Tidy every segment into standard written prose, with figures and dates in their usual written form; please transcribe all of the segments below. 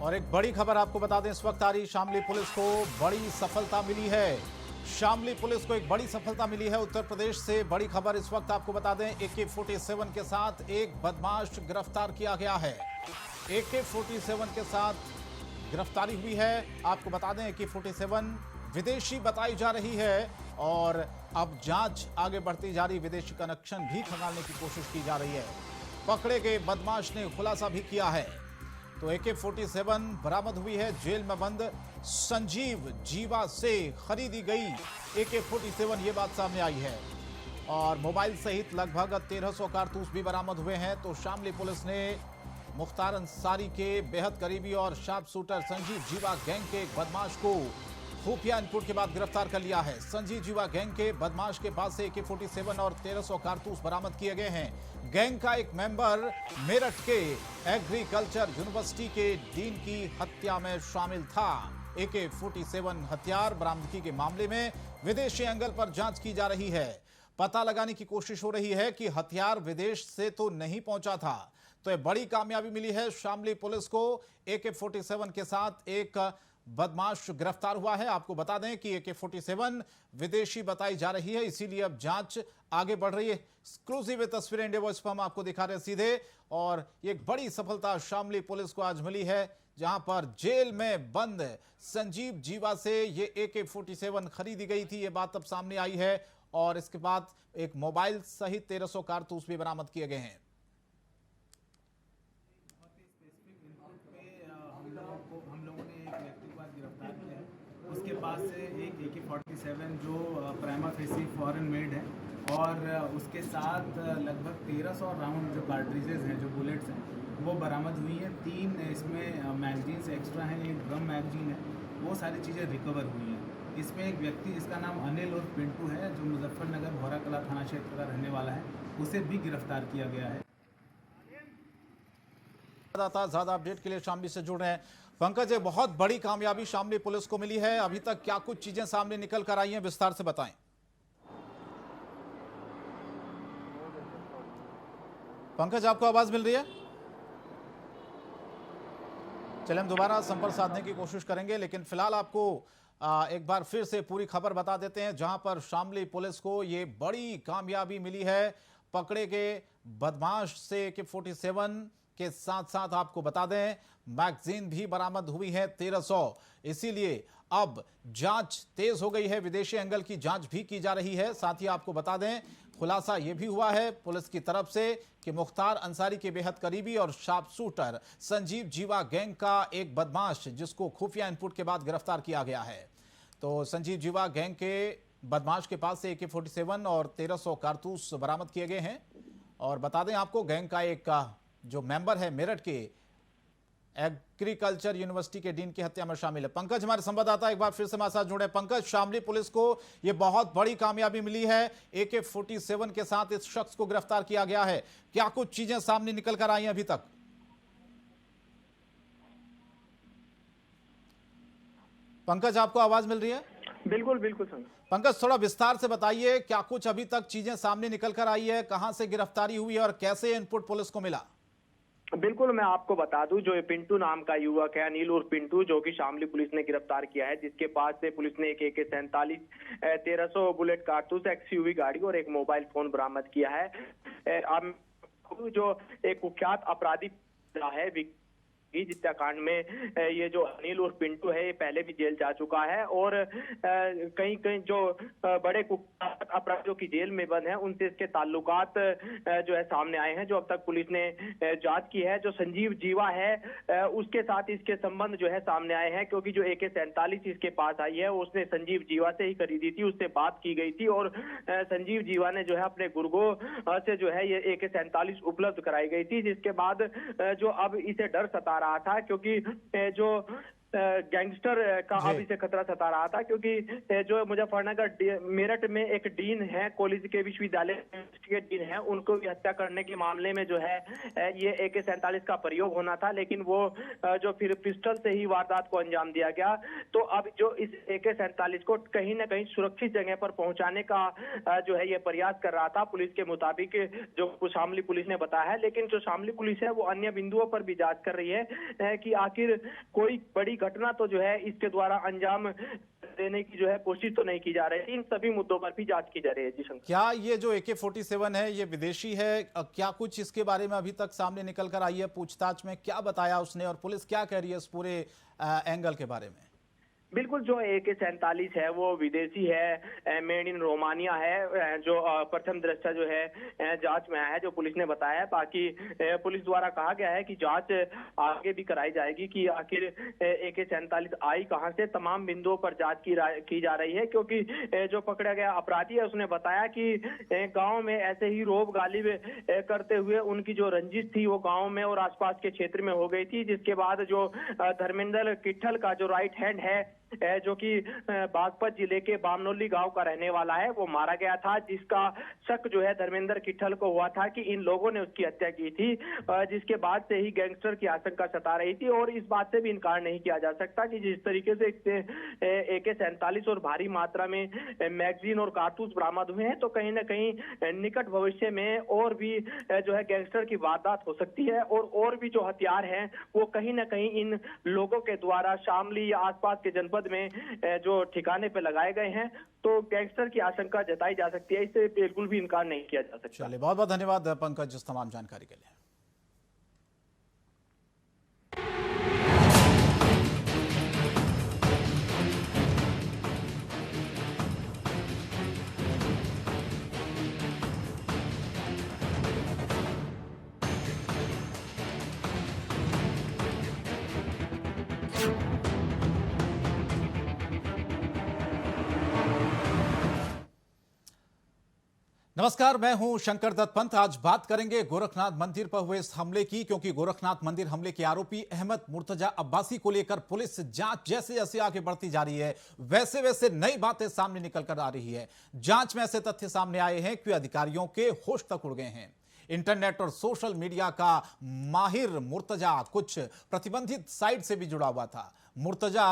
और एक बड़ी खबर आपको बता दें, इस वक्त आ रही शामली पुलिस को बड़ी सफलता मिली है। शामली पुलिस को एक बड़ी सफलता मिली है उत्तर प्रदेश से। बड़ी खबर इस वक्त आपको बता दें, AK-47 के साथ एक बदमाश गिरफ्तार किया गया है। AK-47 के साथ गिरफ्तारी हुई है। आपको बता दें AK-47 विदेशी बताई जा रही है और अब जांच आगे बढ़ती जा रही, विदेशी कनेक्शन भी खंगालने की कोशिश की जा रही है। पकड़े गए बदमाश ने खुलासा भी किया है। तो AK-47 बरामद हुई है। जेल में बंद संजीव जीवा से खरीदी गई AK-47, ये बात सामने आई है। और मोबाइल सहित लगभग 1300 कारतूस भी बरामद हुए हैं। तो शामली पुलिस ने मुख्तार अंसारी के बेहद करीबी और शार्प शूटर संजीव जीवा गैंग के एक बदमाश को खुफिया इनपुट के बाद गिरफ्तार कर लिया है। संजीव जीवा गैंग के बदमाश के पास से AK-47 और 1300 कारतूस बरामद किए गए हैं। गैंग का एक मेंबर मेरठ के एग्रीकल्चर यूनिवर्सिटी के डीन की हत्या में शामिल था। AK-47 हथियार बरामदगी के मामले में विदेशी एंगल पर जांच की जा रही है। पता लगाने की कोशिश हो रही है कि हथियार विदेश से तो नहीं पहुंचा था। तो यह बड़ी कामयाबी मिली है शामली पुलिस को। AK-47 के साथ एक बदमाश गिरफ्तार हुआ है। आपको बता दें कि AK-47 विदेशी बताई जा रही है, इसीलिए अब जांच आगे बढ़ रही है। एक्सक्लूसिव तस्वीरें इंडिया वॉइस पर हम आपको दिखा रहे हैं सीधे। और एक बड़ी सफलता शामली पुलिस को आज मिली है, जहां पर जेल में बंद संजीव जीवा से ये AK-47 खरीदी गई थी, ये बात अब सामने आई है। और इसके बाद एक मोबाइल सहित 1300 कारतूस भी बरामद किए गए हैं। हम लोगों ने एक व्यक्ति को आज गिरफ्तार किया है। उसके पास से एक AK-47 जो प्राइमा फेसी फॉरेन मेड है और उसके साथ लगभग 1300 राउंड जो कार्ट्रिजेज हैं, जो बुलेट्स हैं, वो बरामद हुई हैं। 3 इसमें मैगजीन्स एक्स्ट्रा हैं, एक ड्रम मैगजीन है, वो सारी चीज़ें रिकवर हुई हैं। इसमें एक व्यक्ति जिसका नाम अनिल और पिंटू है, जो मुजफ्फरनगर भौरा कला थाना क्षेत्र का रहने वाला है, उसे भी गिरफ्तार किया गया है। ज्यादा अपडेट के लिए शामली से जुड़ रहे हैं पंकज। एक बहुत बड़ी कामयाबी शामली पुलिस को मिली है। अभी तक क्या कुछ चीजें सामने निकल कर आई हैं, विस्तार से बताएं। पंकज, आपको आवाज मिल रही है? चलिए हम दोबारा संपर्क साधने की कोशिश करेंगे, लेकिन फिलहाल आपको एक बार फिर से पूरी खबर बता देते हैं, जहां पर शामली पुलिस को ये बड़ी कामयाबी मिली है। पकड़े गए बदमाश से AK-47 के साथ साथ आपको बता दें मैगजीन भी बरामद हुई है 1300। इसीलिए अब जांच तेज हो गई है, विदेशी एंगल की जांच भी की जा रही है। साथ ही आपको बता दें खुलासा यह भी हुआ है पुलिस की तरफ से कि मुख्तार अंसारी के बेहद करीबी और शार्प शूटर संजीव जीवा गैंग का एक बदमाश, जिसको खुफिया इनपुट के बाद गिरफ्तार किया गया है। तो संजीव जीवा गैंग के बदमाश के पास से AK-47 और 1300 कारतूस बरामद किए गए हैं। और बता दें आपको, गैंग का एक जो मेंबर है मेरठ के एग्रीकल्चर यूनिवर्सिटी के डीन की हत्या में शामिल है। पंकज, हमारे संवाददाता एक बार फिर से हमारे साथ जुड़े। पंकज, शामली पुलिस को यह बहुत बड़ी कामयाबी मिली है। AK-47 के साथ इस शख्स को गिरफ्तार किया गया है। क्या कुछ चीजें सामने निकल कर आई हैं अभी तक? पंकज, आपको आवाज मिल रही है? बिल्कुल बिल्कुल सर। पंकज, थोड़ा विस्तार से बताइए, क्या कुछ अभी तक चीजें सामने निकल कर आई है, कहां से गिरफ्तारी हुई है और कैसे इनपुट पुलिस को मिला? बिल्कुल, मैं आपको बता दूं, जो ये पिंटू नाम का युवक है, अनिल और पिंटू, जो कि शामली पुलिस ने गिरफ्तार किया है, जिसके पास से पुलिस ने एक AK-47, 1300 बुलेट कारतूस, XUV गाड़ी और एक मोबाइल फोन बरामद किया है। अब जो एक कुख्यात अपराधी है इस हत्याकांड में, ये जो अनिल और पिंटू है, ये पहले भी जेल जा चुका है और कहीं कहीं जो बड़े कुख्यात अपराधियों की जेल में बंद है, उनसे इसके ताल्लुकात जो है सामने आए हैं, जो अब तक पुलिस ने जांच की है। जो संजीव जीवा है, उसके साथ इसके संबंध जो है सामने आए हैं, क्योंकि जो AK-47 इसके पास आई है, उसने संजीव जीवा से ही खरीदी थी, उससे बात की गई थी और संजीव जीवा ने जो है अपने गुर्गो से जो है ये AK-47 उपलब्ध कराई गई थी, जिसके बाद जो अब इसे डर सता रहा था, क्योंकि जो गैंगस्टर का जी। अभी से खतरा सता रहा था, क्योंकि जो मुजफ्फरनगर मेरठ में एक डीन है, कॉलेज के विश्वविद्यालय के डीन है, उनको भी हत्या करने के मामले में जो है ये AK-47 का प्रयोग होना था, लेकिन वो जो फिर पिस्टल से ही वारदात को अंजाम दिया गया। तो अब जो इस AK-47 को कहीं ना कहीं सुरक्षित जगह पर पहुंचाने का जो है ये प्रयास कर रहा था, पुलिस के मुताबिक, जो शामली पुलिस ने बताया है। लेकिन जो शामली पुलिस है वो अन्य बिंदुओं पर भी जांच कर रही है कि आखिर कोई बड़ी घटना तो जो है इसके द्वारा अंजाम देने की जो है कोशिश तो नहीं की जा रही है। इन सभी मुद्दों पर भी जांच की जा रही है। जी शंकर, क्या ये जो AK-47 है ये विदेशी है? क्या कुछ इसके बारे में अभी तक सामने निकल कर आई है? पूछताछ में क्या बताया उसने और पुलिस क्या कह रही है इस पूरे एंगल के बारे में? बिल्कुल, जो AK-47 है वो विदेशी है, मेड इन रोमानिया है, जो प्रथम दृष्टया जो है जांच में आया है, जो पुलिस ने बताया है। बाकी पुलिस द्वारा कहा गया है कि जांच आगे भी कराई जाएगी कि आखिर AK-47 आई कहां से। तमाम बिंदुओं पर जांच की जा रही है, क्योंकि जो पकड़ा गया अपराधी है उसने बताया कि गांव में ऐसे ही रोब गालिब करते हुए उनकी जो रंजिश थी वो गांव में और आसपास के क्षेत्र में हो गई थी, जिसके बाद जो धर्मेंद्र किट्ठल का जो राइट हैंड है, जो कि बागपत जिले के बामनोली गांव का रहने वाला है, वो मारा गया था, जिसका शक जो है धर्मेंद्र किट्ठल को हुआ था कि इन लोगों ने उसकी हत्या की थी, जिसके बाद से ही गैंगस्टर की आशंका सता रही थी। और इस बात से भी इनकार नहीं किया जा सकता कि जिस तरीके से AK-47 और भारी मात्रा में मैगजीन और कारतूस बरामद हुए हैं, तो कहीं ना कहीं निकट भविष्य में और भी जो है गैंगस्टर की वारदात हो सकती है, और भी जो हथियार हैं वो कहीं ना कहीं इन लोगों के द्वारा शामली या आसपास के जनपद में जो ठिकाने पे लगाए गए हैं, तो गैंगस्टर की आशंका जताई जा सकती है। इससे बिल्कुल भी इनकार नहीं किया जा सकता। चलिए, बहुत बहुत धन्यवाद पंकज इस तमाम जानकारी के लिए। नमस्कार, मैं हूं शंकर दत्त पंत। आज बात करेंगे गोरखनाथ मंदिर पर हुए इस हमले की, क्योंकि गोरखनाथ मंदिर हमले के आरोपी अहमद मुर्तजा अब्बासी को लेकर पुलिस जांच जैसे जैसे आगे बढ़ती जा रही है, वैसे वैसे नई बातें सामने निकल कर आ रही है। जांच में ऐसे तथ्य सामने आए हैं कि अधिकारियों के होश तक उड़ गए हैं। इंटरनेट और सोशल मीडिया का माहिर मुर्तजा कुछ प्रतिबंधित साइट से भी जुड़ा हुआ था। मुर्तजा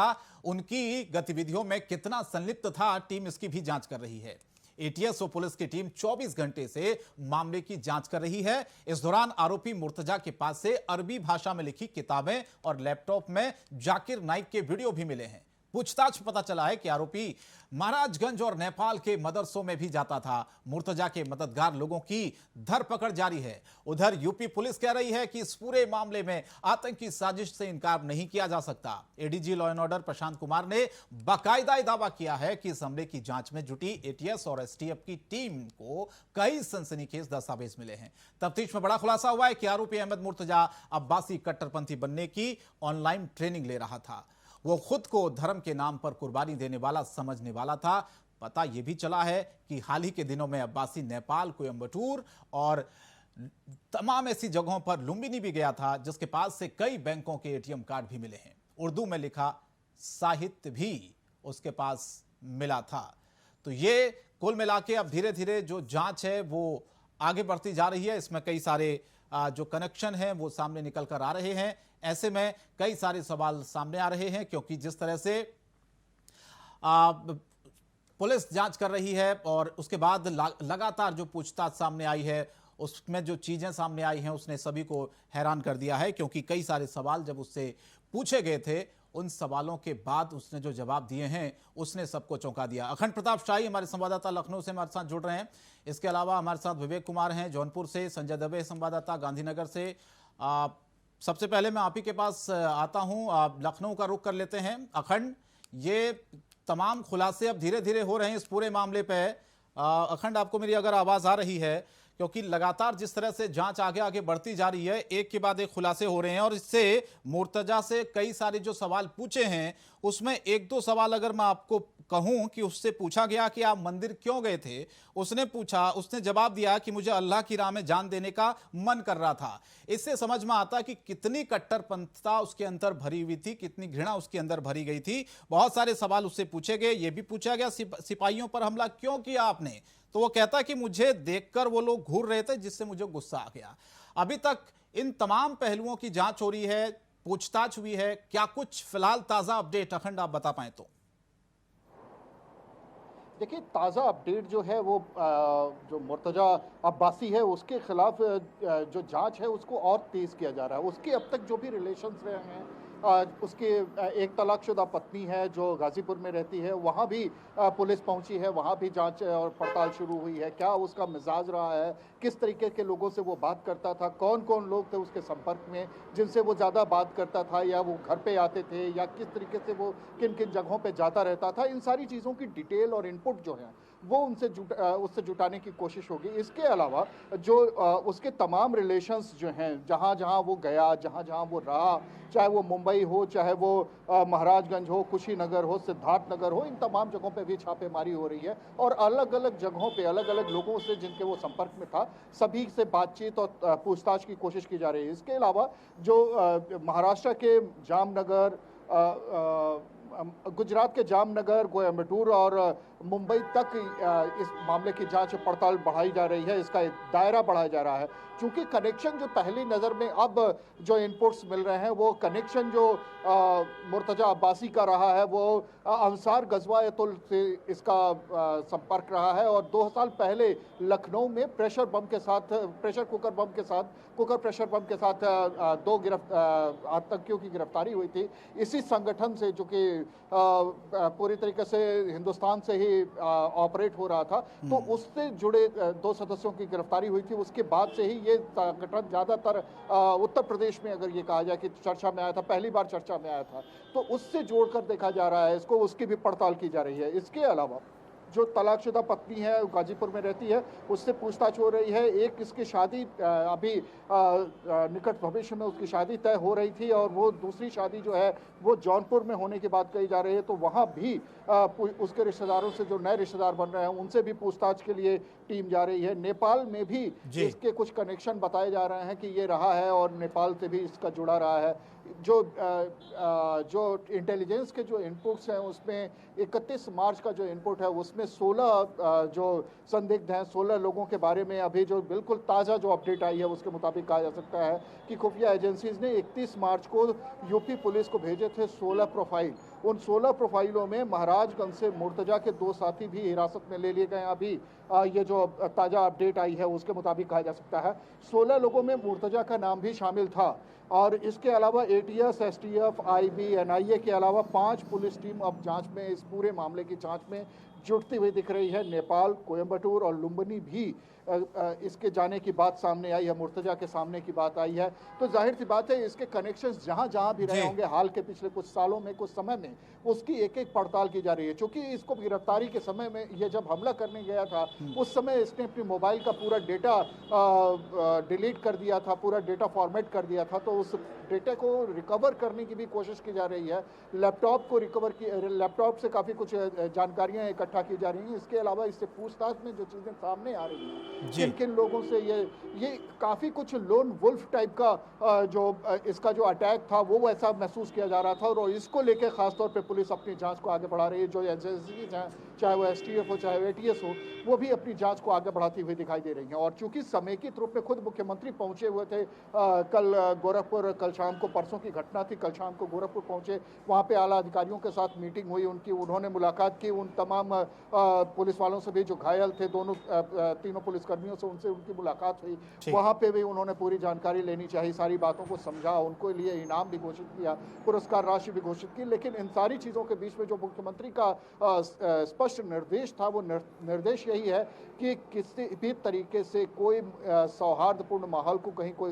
उनकी गतिविधियों में कितना संलिप्त था, टीम इसकी भी जांच कर रही है। ATS और पुलिस की टीम 24 घंटे से मामले की जांच कर रही है। इस दौरान आरोपी मुर्तजा के पास से अरबी भाषा में लिखी किताबें और लैपटॉप में जाकिर नाइक के वीडियो भी मिले हैं। पूछताछ पता चला है कि आरोपी महाराजगंज और नेपाल के मदरसों में भी जाता था। मुर्तजा के मददगार लोगों की धरपकड़ जारी है। उधर यूपी पुलिस कह रही है कि इस पूरे मामले में आतंकी साजिश से इनकार नहीं किया जा सकता। ADG law and order Prashant Kumar ने बाकायदा दावा किया है कि इस हमले की जांच में जुटी ATS और STF की टीम को कई सनसनीखेज दस्तावेज मिले हैं। तफ्तीश में बड़ा खुलासा हुआ है कि आरोपी अहमद मुर्तजा अब्बासी कट्टरपंथी बनने की ऑनलाइन ट्रेनिंग ले रहा था। वो खुद को धर्म के नाम पर कुर्बानी देने वाला समझने वाला था। पता यह भी चला है कि हाल ही के दिनों में अब्बासी नेपाल, कोयंबटूर और तमाम ऐसी जगहों पर लुम्बिनी भी गया था, जिसके पास से कई बैंकों के ATM कार्ड भी मिले हैं। उर्दू में लिखा साहित्य भी उसके पास मिला था। तो ये कुल मिला के अब धीरे धीरे जो जांच है वो आगे बढ़ती जा रही है। इसमें कई सारे जो कनेक्शन हैं वो सामने निकल कर आ रहे हैं। ऐसे में कई सारे सवाल सामने आ रहे हैं, क्योंकि जिस तरह से पुलिस जांच कर रही है और उसके बाद लगातार जो पूछताछ सामने आई है, उसमें जो चीजें सामने आई हैं उसने सभी को हैरान कर दिया है। क्योंकि कई सारे सवाल जब उससे पूछे गए थे, उन सवालों के बाद उसने जो जवाब दिए हैं उसने सबको चौंका दिया। अखंड प्रताप शाही हमारे संवाददाता लखनऊ से हमारे साथ जुड़ रहे हैं। इसके अलावा हमारे साथ विवेक कुमार हैं जौनपुर से, संजय दबे संवाददाता गांधीनगर से। सबसे पहले मैं आप ही के पास आता हूं, आप लखनऊ का रुख कर लेते हैं। अखंड, ये तमाम खुलासे अब धीरे धीरे हो रहे हैं इस पूरे मामले पे। अखंड, आपको मेरी अगर आवाज आ रही है? क्योंकि लगातार जिस तरह से जांच आगे आगे बढ़ती जा रही है, एक के बाद एक खुलासे हो रहे हैं और इससे मुर्तजा से कई सारे जो सवाल पूछे हैं उसमें एक दो सवाल अगर मैं आपको कहूं कि उससे पूछा गया कि आप मंदिर क्यों गए थे, उसने जवाब दिया कि मुझे अल्लाह की राह में जान देने का मन कर रहा था। इससे समझ में आता कि कितनी कट्टरपंथता उसके अंदर भरी हुई थी, कितनी घृणा उसके अंदर भरी गई थी। बहुत सारे सवाल उससे पूछे गए, यह भी पूछा गया सिपाहियों पर हमला क्यों किया आपने, तो वो कहता कि मुझे देखकर वो लोग घूर रहे थे जिससे मुझे गुस्सा आ गया। अभी तक इन तमाम पहलुओं की जांच हो रही है, पूछताछ हुई है। क्या कुछ फिलहाल ताजा अपडेट अखंड आप बता पाए तो? देखिए, ताज़ा अपडेट जो है वो जो मुर्तजा अब्बासी है उसके खिलाफ जो जांच है उसको और तेज़ किया जा रहा है। उसके अब तक जो भी रिलेशंस रहे हैं, उसकी एक तलाकशुदा पत्नी है जो गाज़ीपुर में रहती है, वहाँ भी पुलिस पहुंची है, वहाँ भी जांच और पड़ताल शुरू हुई है। क्या उसका मिजाज रहा है, किस तरीके के लोगों से वो बात करता था, कौन कौन लोग थे उसके संपर्क में जिनसे वो ज़्यादा बात करता था, या वो घर पे आते थे, या किस तरीके से वो किन किन जगहों पे जाता रहता था। इन सारी चीज़ों की डिटेल और इनपुट जो है वो उससे जुटाने की कोशिश होगी। इसके अलावा जो उसके तमाम रिलेशंस जो हैं, जहाँ जहाँ वो गया, जहाँ जहाँ वो रहा, चाहे वो मुंबई हो, चाहे वो महाराजगंज हो, कुशीनगर हो, सिद्धार्थनगर हो, इन तमाम जगहों पे भी छापेमारी हो रही है और अलग अलग जगहों पे अलग अलग लोगों से जिनके वो संपर्क में था सभी से बातचीत और पूछताछ की कोशिश की जा रही है। इसके अलावा जो महाराष्ट्र के जामनगर, गुजरात के जामनगर, कोयम्बटूर और मुंबई तक इस मामले की जांच पड़ताल बढ़ाई जा रही है, इसका दायरा बढ़ाया जा रहा है। क्योंकि कनेक्शन जो पहली नज़र में अब जो इनपुट्स मिल रहे हैं वो कनेक्शन जो मुर्तजा अब्बासी का रहा है वो अंसार गजवायतुल से इसका संपर्क रहा है। और 2 साल पहले लखनऊ में प्रेशर कुकर प्रेशर बम के साथ 2 आतंकियों की गिरफ्तारी हुई थी इसी संगठन से, जो कि पूरी तरीके से हिंदुस्तान से ही ऑपरेट हो रहा था। तो उससे जुड़े 2 सदस्यों की गिरफ्तारी हुई थी। उसके बाद से ही ये संगठन ज़्यादातर उत्तर प्रदेश में, अगर ये कहा जाए कि चर्चा में आया था, पहली बार चर्चा में आया था, तो उससे जोड़कर देखा जा रहा है इसको, उसकी भी पड़ताल की जा रही है। इसके अलावा जो तलाकशुदा पत्नी है, गाजीपुर में रहती है, उससे पूछताछ हो रही है। एक इसकी शादी अभी निकट भविष्य में उसकी शादी तय हो रही थी और वो दूसरी शादी जो है वो जौनपुर में होने की बात कही जा रही है। तो वहाँ भी उसके रिश्तेदारों से, जो नए रिश्तेदार बन रहे हैं, उनसे भी पूछताछ के लिए टीम जा रही है। नेपाल में भी इसके कुछ कनेक्शन बताए जा रहे हैं कि ये रहा है और नेपाल से भी इसका जुड़ा रहा है। जो इंटेलिजेंस के जो इनपुट्स हैं उसमें 31 मार्च का जो इनपुट है उसमें 16 जो संदिग्ध हैं, 16 लोगों के बारे में अभी जो बिल्कुल ताज़ा जो अपडेट आई है उसके मुताबिक कहा जा सकता है कि खुफिया एजेंसीज ने 31 मार्च को यूपी पुलिस को भेजे थे 16 प्रोफाइल। उन 16 प्रोफाइलों में महाराजगंज से मुर्तजा के 2 साथी भी हिरासत में ले लिए गए। अभी ये जो ताज़ा अपडेट आई है उसके मुताबिक कहा जा सकता है 16 लोगों में मुर्तजा का नाम भी शामिल था। और इसके अलावा ATS, STF, IB, NIA के अलावा 5 पुलिस टीम अब जांच में, इस पूरे मामले की जांच में जुटती हुई दिख रही है। नेपाल, कोयम्बटूर और लुम्बिनी भी इसके जाने की बात सामने आई है, मुर्तजा के सामने की बात आई है। तो जाहिर सी बात है इसके कनेक्शंस जहां जहां भी रहे होंगे हाल के पिछले कुछ सालों में, कुछ समय में, उसकी एक एक पड़ताल की जा रही है। क्योंकि इसको गिरफ्तारी के समय में, ये जब हमला करने गया था उस समय इसने अपनी मोबाइल का पूरा डेटा डिलीट कर दिया था, पूरा डेटा फॉर्मेट कर दिया था। तो उस डेटा को रिकवर करने की भी कोशिश की जा रही है। लैपटॉप से काफ़ी कुछ जानकारियाँ इकट्ठा की जा रही हैं। इसके अलावा इससे पूछताछ में जो चीज़ें सामने आ रही हैं, किन किन लोगों से ये काफ़ी कुछ लोन वुल्फ टाइप का जो इसका जो अटैक था वो ऐसा महसूस किया जा रहा था। और इसको लेकर ख़ासतौर पे पुलिस अपनी जांच को आगे बढ़ा रही है। जो एजेंसीज हैं, चाहे वो STF हो, चाहे वो ATS हो, वो भी अपनी जांच को आगे बढ़ाती हुई दिखाई दे रही हैं। और चूंकि समेकित रूप में खुद मुख्यमंत्री पहुंचे हुए थे कल गोरखपुर, कल शाम को, परसों की घटना थी, कल शाम को गोरखपुर पहुंचे, वहाँ पे आला अधिकारियों के साथ मीटिंग हुई उनकी, उन्होंने मुलाकात की उन तमाम पुलिस वालों से भी जो घायल थे, तीनों पुलिसकर्मियों से, उनसे उनकी मुलाकात हुई। वहाँ पे भी उन्होंने पूरी जानकारी लेनी चाहिए, सारी बातों को समझा, उनको लिए इनाम भी घोषित किया, पुरस्कार राशि भी घोषित की। लेकिन इन सारी चीज़ों के बीच में जो मुख्यमंत्री का स्पष्ट निर्देश था, वो निर्देश यही है कि किसी भी तरीके से कोई सौहार्दपूर्ण माहौल को कहीं कोई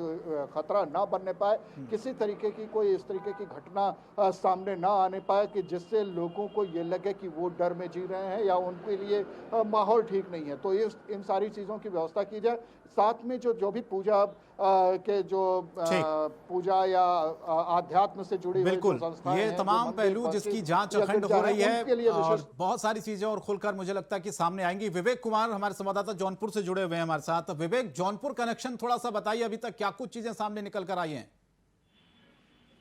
खतरा ना बनने पाए, किसी तरीके की कोई इस तरीके की घटना सामने ना आने पाए कि जिससे लोगों को ये लगे कि वो डर में जी रहे हैं या उनके लिए माहौल ठीक नहीं है। तो इन सारी चीज़ों की व्यवस्था की जाए। साथ में जो भी पूजा के जो पूजा या आध्यात्म से जुड़ी हुई जो बिल्कुल, संस्थाएं ये हैं, जो तमाम मंदिर, पहलू मस्जिद जिसकी जांच या अखंड गिरजा हो रही है उनके लिए और विशेष बहुत सारी चीजें और खुलकर मुझे लगता है कि सामने आएंगी। विवेक कुमार हमारे संवाददाता जौनपुर से जुड़े हुए हैं हमारे साथ। विवेक, जौनपुर कनेक्शन थोड़ा सा बताइए, अभी तक क्या कुछ चीजें सामने निकल कर आई हैं?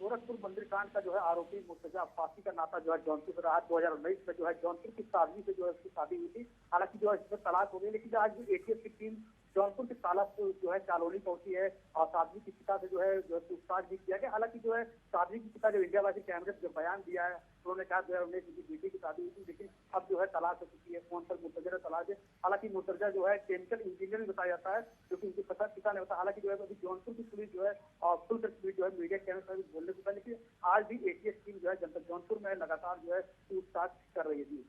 गोरखपुर मंदिर कांड का जो है आरोपी मुर्तजा अब्बासी का नाता जो है जौनपुर से रहा। 2019 में जो है जौनपुर की सादगी से जो है उसकी शादी हुई थी। हालांकि जो है इसमें तलाक हो गई, लेकिन आज एटीएस की टीम जौनपुर के तालाब जो है कालोनी पहुंची है और सादगी की पिता से जो है पूछताछ भी किया गया। हालांकि जो है सादगी की पिता जो इंडिया वासी कैमरे जो बयान दिया है, उन्होंने कहा 2019 में बेटी की शादी हुई थी, लेकिन अब जो है तलाक हो चुकी है। फोन पर मुर्तजा ने तलाक है। हालांकि मुर्तजा जो है केमिकल इंजीनियर भी बताया जाता है, जो कि उनके पिता ने बताया। हालांकि जो है अभी जौनपुर की पुलिस जो है और फुल पुलिस जो है मीडिया कैमरे पर बोलने से पहले, लेकिन आज भी एटीएस टीम जो है जनपद जौनपुर में लगातार जो है पूछताछ कर रही है।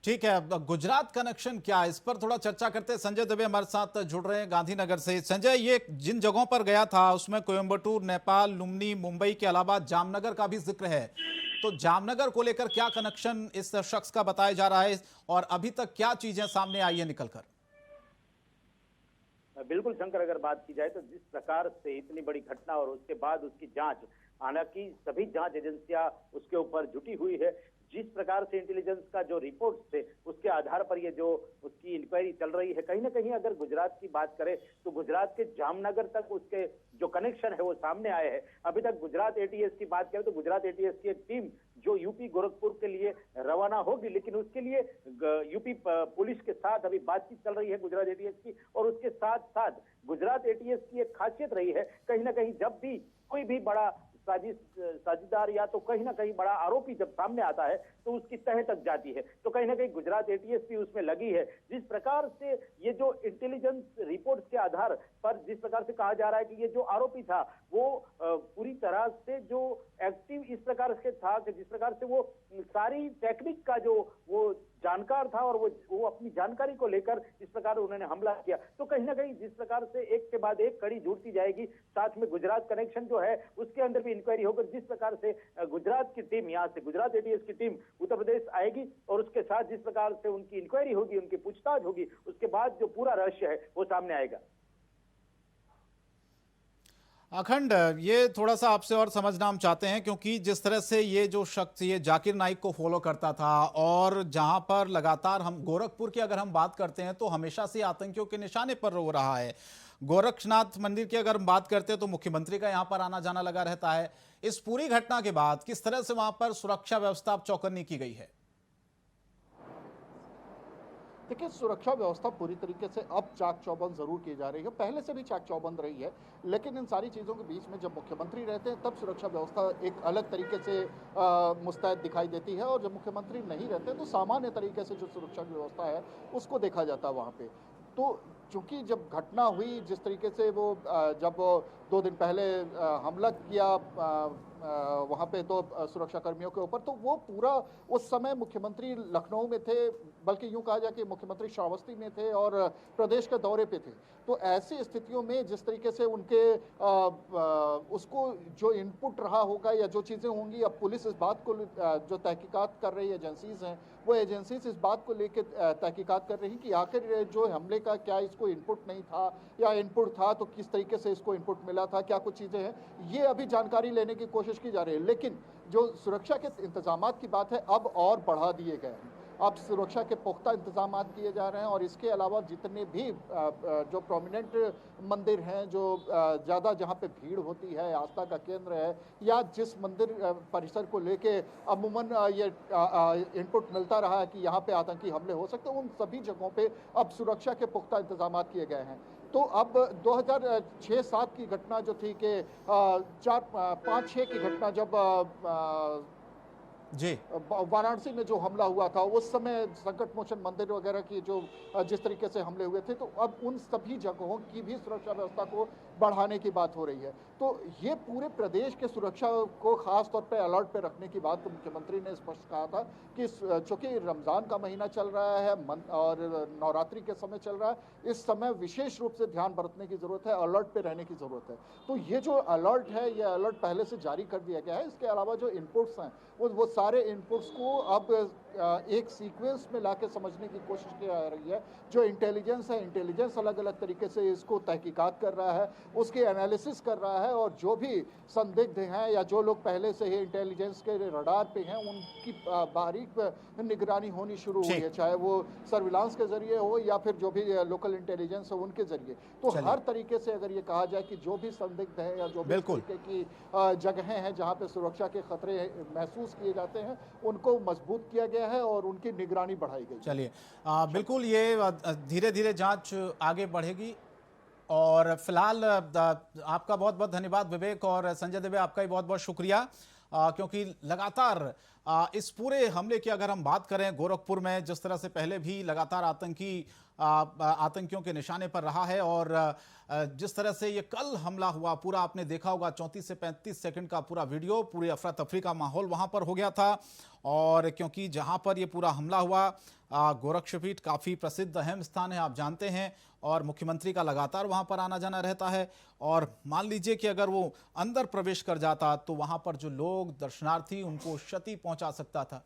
ठीक है, अब गुजरात कनेक्शन क्या है, इस पर थोड़ा चर्चा करते हैं। संजय दुबे हमारे साथ जुड़ रहे हैं गांधीनगर से। संजय, ये जिन जगहों पर गया था उसमें कोयम्बटूर, नेपाल, लुम्बिनी, मुंबई के अलावा जामनगर का भी जिक्र है, तो जामनगर को लेकर क्या कनेक्शन इस शख्स का बताया जा रहा है और अभी तक क्या चीजें सामने आई है निकलकर? बिल्कुल शंकर, अगर बात की जाए तो जिस प्रकार से इतनी बड़ी घटना और उसके बाद उसकी जांच, हालांकि सभी जांच एजेंसियां उसके ऊपर जुटी हुई है, जिस प्रकार से इंटेलिजेंस का जो रिपोर्ट थे उसके आधार पर ये जो उसकी इंक्वायरी चल रही है, कहीं ना कहीं अगर गुजरात की बात करें तो गुजरात के जामनगर तक उसके जो कनेक्शन है वो सामने आए हैं। अभी तक गुजरात एटीएस की बात करें तो गुजरात एटीएस की एक टीम जो यूपी गोरखपुर के लिए रवाना होगी, लेकिन उसके लिए यूपी पुलिस के साथ अभी बातचीत चल रही है गुजरात एटीएस की। और उसके साथ साथ गुजरात एटीएस की एक खासियत रही है, कहीं ना कहीं जब भी कोई भी बड़ा साझीदार या तो कहीं ना कहीं बड़ा आरोपी जब सामने आता है तो उसकी तह तक जाती है, तो कहीं ना कहीं गुजरात एटीएस भी उसमें लगी है। जिस प्रकार से ये जो इंटेलिजेंस रिपोर्ट्स के आधार पर जिस प्रकार से कहा जा रहा है कि ये जो आरोपी था वो पूरी तरह से जो एक्टिव इस प्रकार से था कि जिस प्रकार से वो सारी टेक्निक का जो वो जानकार था और वो अपनी जानकारी को लेकर इस प्रकार उन्होंने हमला किया, तो कहीं ना कहीं जिस प्रकार से एक के बाद एक कड़ी जुड़ती जाएगी, साथ में गुजरात कनेक्शन जो है उसके अंदर भी इंक्वायरी होकर जिस प्रकार से गुजरात की टीम, यहाँ से गुजरात एटीएस की टीम उत्तर प्रदेश आएगी और उसके साथ जिस प्रकार से उनकी इंक्वायरी होगी, उनकी पूछताछ होगी, उसके बाद जो पूरा रहस्य है वो सामने आएगा। अखंड, ये थोड़ा सा आपसे और समझना हम चाहते हैं, क्योंकि जिस तरह से ये जो शख्स ये जाकिर नाइक को फॉलो करता था और जहां पर लगातार हम गोरखपुर की अगर हम बात करते हैं तो हमेशा से आतंकियों के निशाने पर हो रहा है। गोरक्षनाथ मंदिर की अगर हम बात करते हैं तो मुख्यमंत्री का यहां पर आना जाना लगा रहता है। इस पूरी घटना के बाद किस तरह से वहां पर सुरक्षा व्यवस्था चौकन्नी की गई है? देखिए, सुरक्षा व्यवस्था पूरी तरीके से अब चाक चौबंद जरूर की जा रही है, पहले से भी चाक चौबंद रही है, लेकिन इन सारी चीज़ों के बीच में जब मुख्यमंत्री रहते हैं तब सुरक्षा व्यवस्था एक अलग तरीके से मुस्तैद दिखाई देती है, और जब मुख्यमंत्री नहीं रहते तो सामान्य तरीके से जो सुरक्षा व्यवस्था है उसको देखा जाता है वहाँ पे। तो चूंकि जब घटना हुई, जिस तरीके से वो जब 2 दिन पहले हमला किया वहाँ पे तो सुरक्षा कर्मियों के ऊपर, तो वो पूरा उस समय मुख्यमंत्री लखनऊ में थे, बल्कि यूं कहा जाए कि मुख्यमंत्री श्रावस्ती में थे और प्रदेश के दौरे पे थे। तो ऐसी स्थितियों में जिस तरीके से उनके उसको जो इनपुट रहा होगा या जो चीज़ें होंगी, अब पुलिस इस बात को जो तहकीकात कर रही एजेंसीज हैं वो एजेंसीज इस बात को लेकर तहकीकात कर रही कि आखिर जो हमले का क्या इसको इनपुट नहीं था या इनपुट था तो किस तरीके से इसको इनपुट मिला था, क्या कुछ चीज़ें हैं, ये अभी जानकारी लेने की कोशिश की जा रही है। लेकिन जो सुरक्षा के इंतजामात की बात है अब और बढ़ा दिए गए हैं, अब सुरक्षा के पुख्ता इंतजाम किए जा रहे हैं, और इसके अलावा जितने भी जो प्रोमिनेंट मंदिर हैं, जो ज़्यादा जहाँ पे भीड़ होती है, आस्था का केंद्र है, या जिस मंदिर परिसर को लेके अमूमन ये इनपुट मिलता रहा है कि यहाँ पे आतंकी हमले हो सकते हैं, उन सभी जगहों पे अब सुरक्षा के पुख्ता इंतजाम किए गए हैं। तो अब 2006-07 की घटना जो थी कि 4-5-6 की घटना जब जी वाराणसी में जो हमला हुआ था, उस समय संकट मोचन मंदिर वगैरह की जो जिस तरीके से हमले हुए थे, तो अब उन सभी जगहों की भी सुरक्षा व्यवस्था को बढ़ाने की बात हो रही है। तो ये पूरे प्रदेश के सुरक्षा को खास तौर पे अलर्ट पे रखने की बात तो मुख्यमंत्री ने स्पष्ट कहा था कि चूंकि रमजान का महीना चल रहा है और नवरात्रि के समय चल रहा है, इस समय विशेष रूप से ध्यान बरतने की जरूरत है, अलर्ट पे रहने की जरूरत है। तो ये जो अलर्ट है, ये अलर्ट पहले से जारी कर दिया गया है। इसके अलावा जो इनपुट्स हैं वो सारे इनपुट्स को अब एक सीक्वेंस में लाके समझने की कोशिश की जा रही है। जो इंटेलिजेंस है, इंटेलिजेंस अलग अलग तरीके से इसको तहकीकात कर रहा है, उसके एनालिसिस कर रहा है, और जो भी संदिग्ध हैं या जो लोग पहले से ही इंटेलिजेंस के रडार पे हैं, उनकी बारीक निगरानी होनी शुरू हुई है, चाहे वो सर्विलांस के जरिए हो या फिर जो भी लोकल इंटेलिजेंस हो उनके जरिए। तो हर तरीके से अगर ये कहा जाए कि जो भी संदिग्ध है या जो भी तरीके की जगहें हैं जहाँ पे सुरक्षा के खतरे महसूस किए जाते हैं, उनको मजबूत किया गया है और उनकी निगरानी बढ़ाई गई। चलिए, बिल्कुल ये धीरे धीरे जांच आगे बढ़ेगी। और फिलहाल आपका बहुत बहुत धन्यवाद विवेक, और संजय देवे आपका भी बहुत बहुत शुक्रिया, क्योंकि लगातार इस पूरे हमले की अगर हम बात करें, गोरखपुर में जिस तरह से पहले भी लगातार आतंकियों के निशाने पर रहा है, और जिस तरह से ये कल हमला हुआ, पूरा आपने देखा होगा 34 से 35 सेकंड का पूरा वीडियो, पूरी अफरा तफरी का माहौल वहां पर हो गया था। और क्योंकि जहां पर ये पूरा हमला हुआ, गोरक्षपीठ काफी प्रसिद्ध अहम स्थान है, आप जानते हैं, और मुख्यमंत्री का लगातार वहां पर आना जाना रहता है। और मान लीजिए कि अगर वो अंदर प्रवेश कर जाता तो वहां पर जो लोग दर्शनार्थी, उनको क्षति पहुंचा सकता था।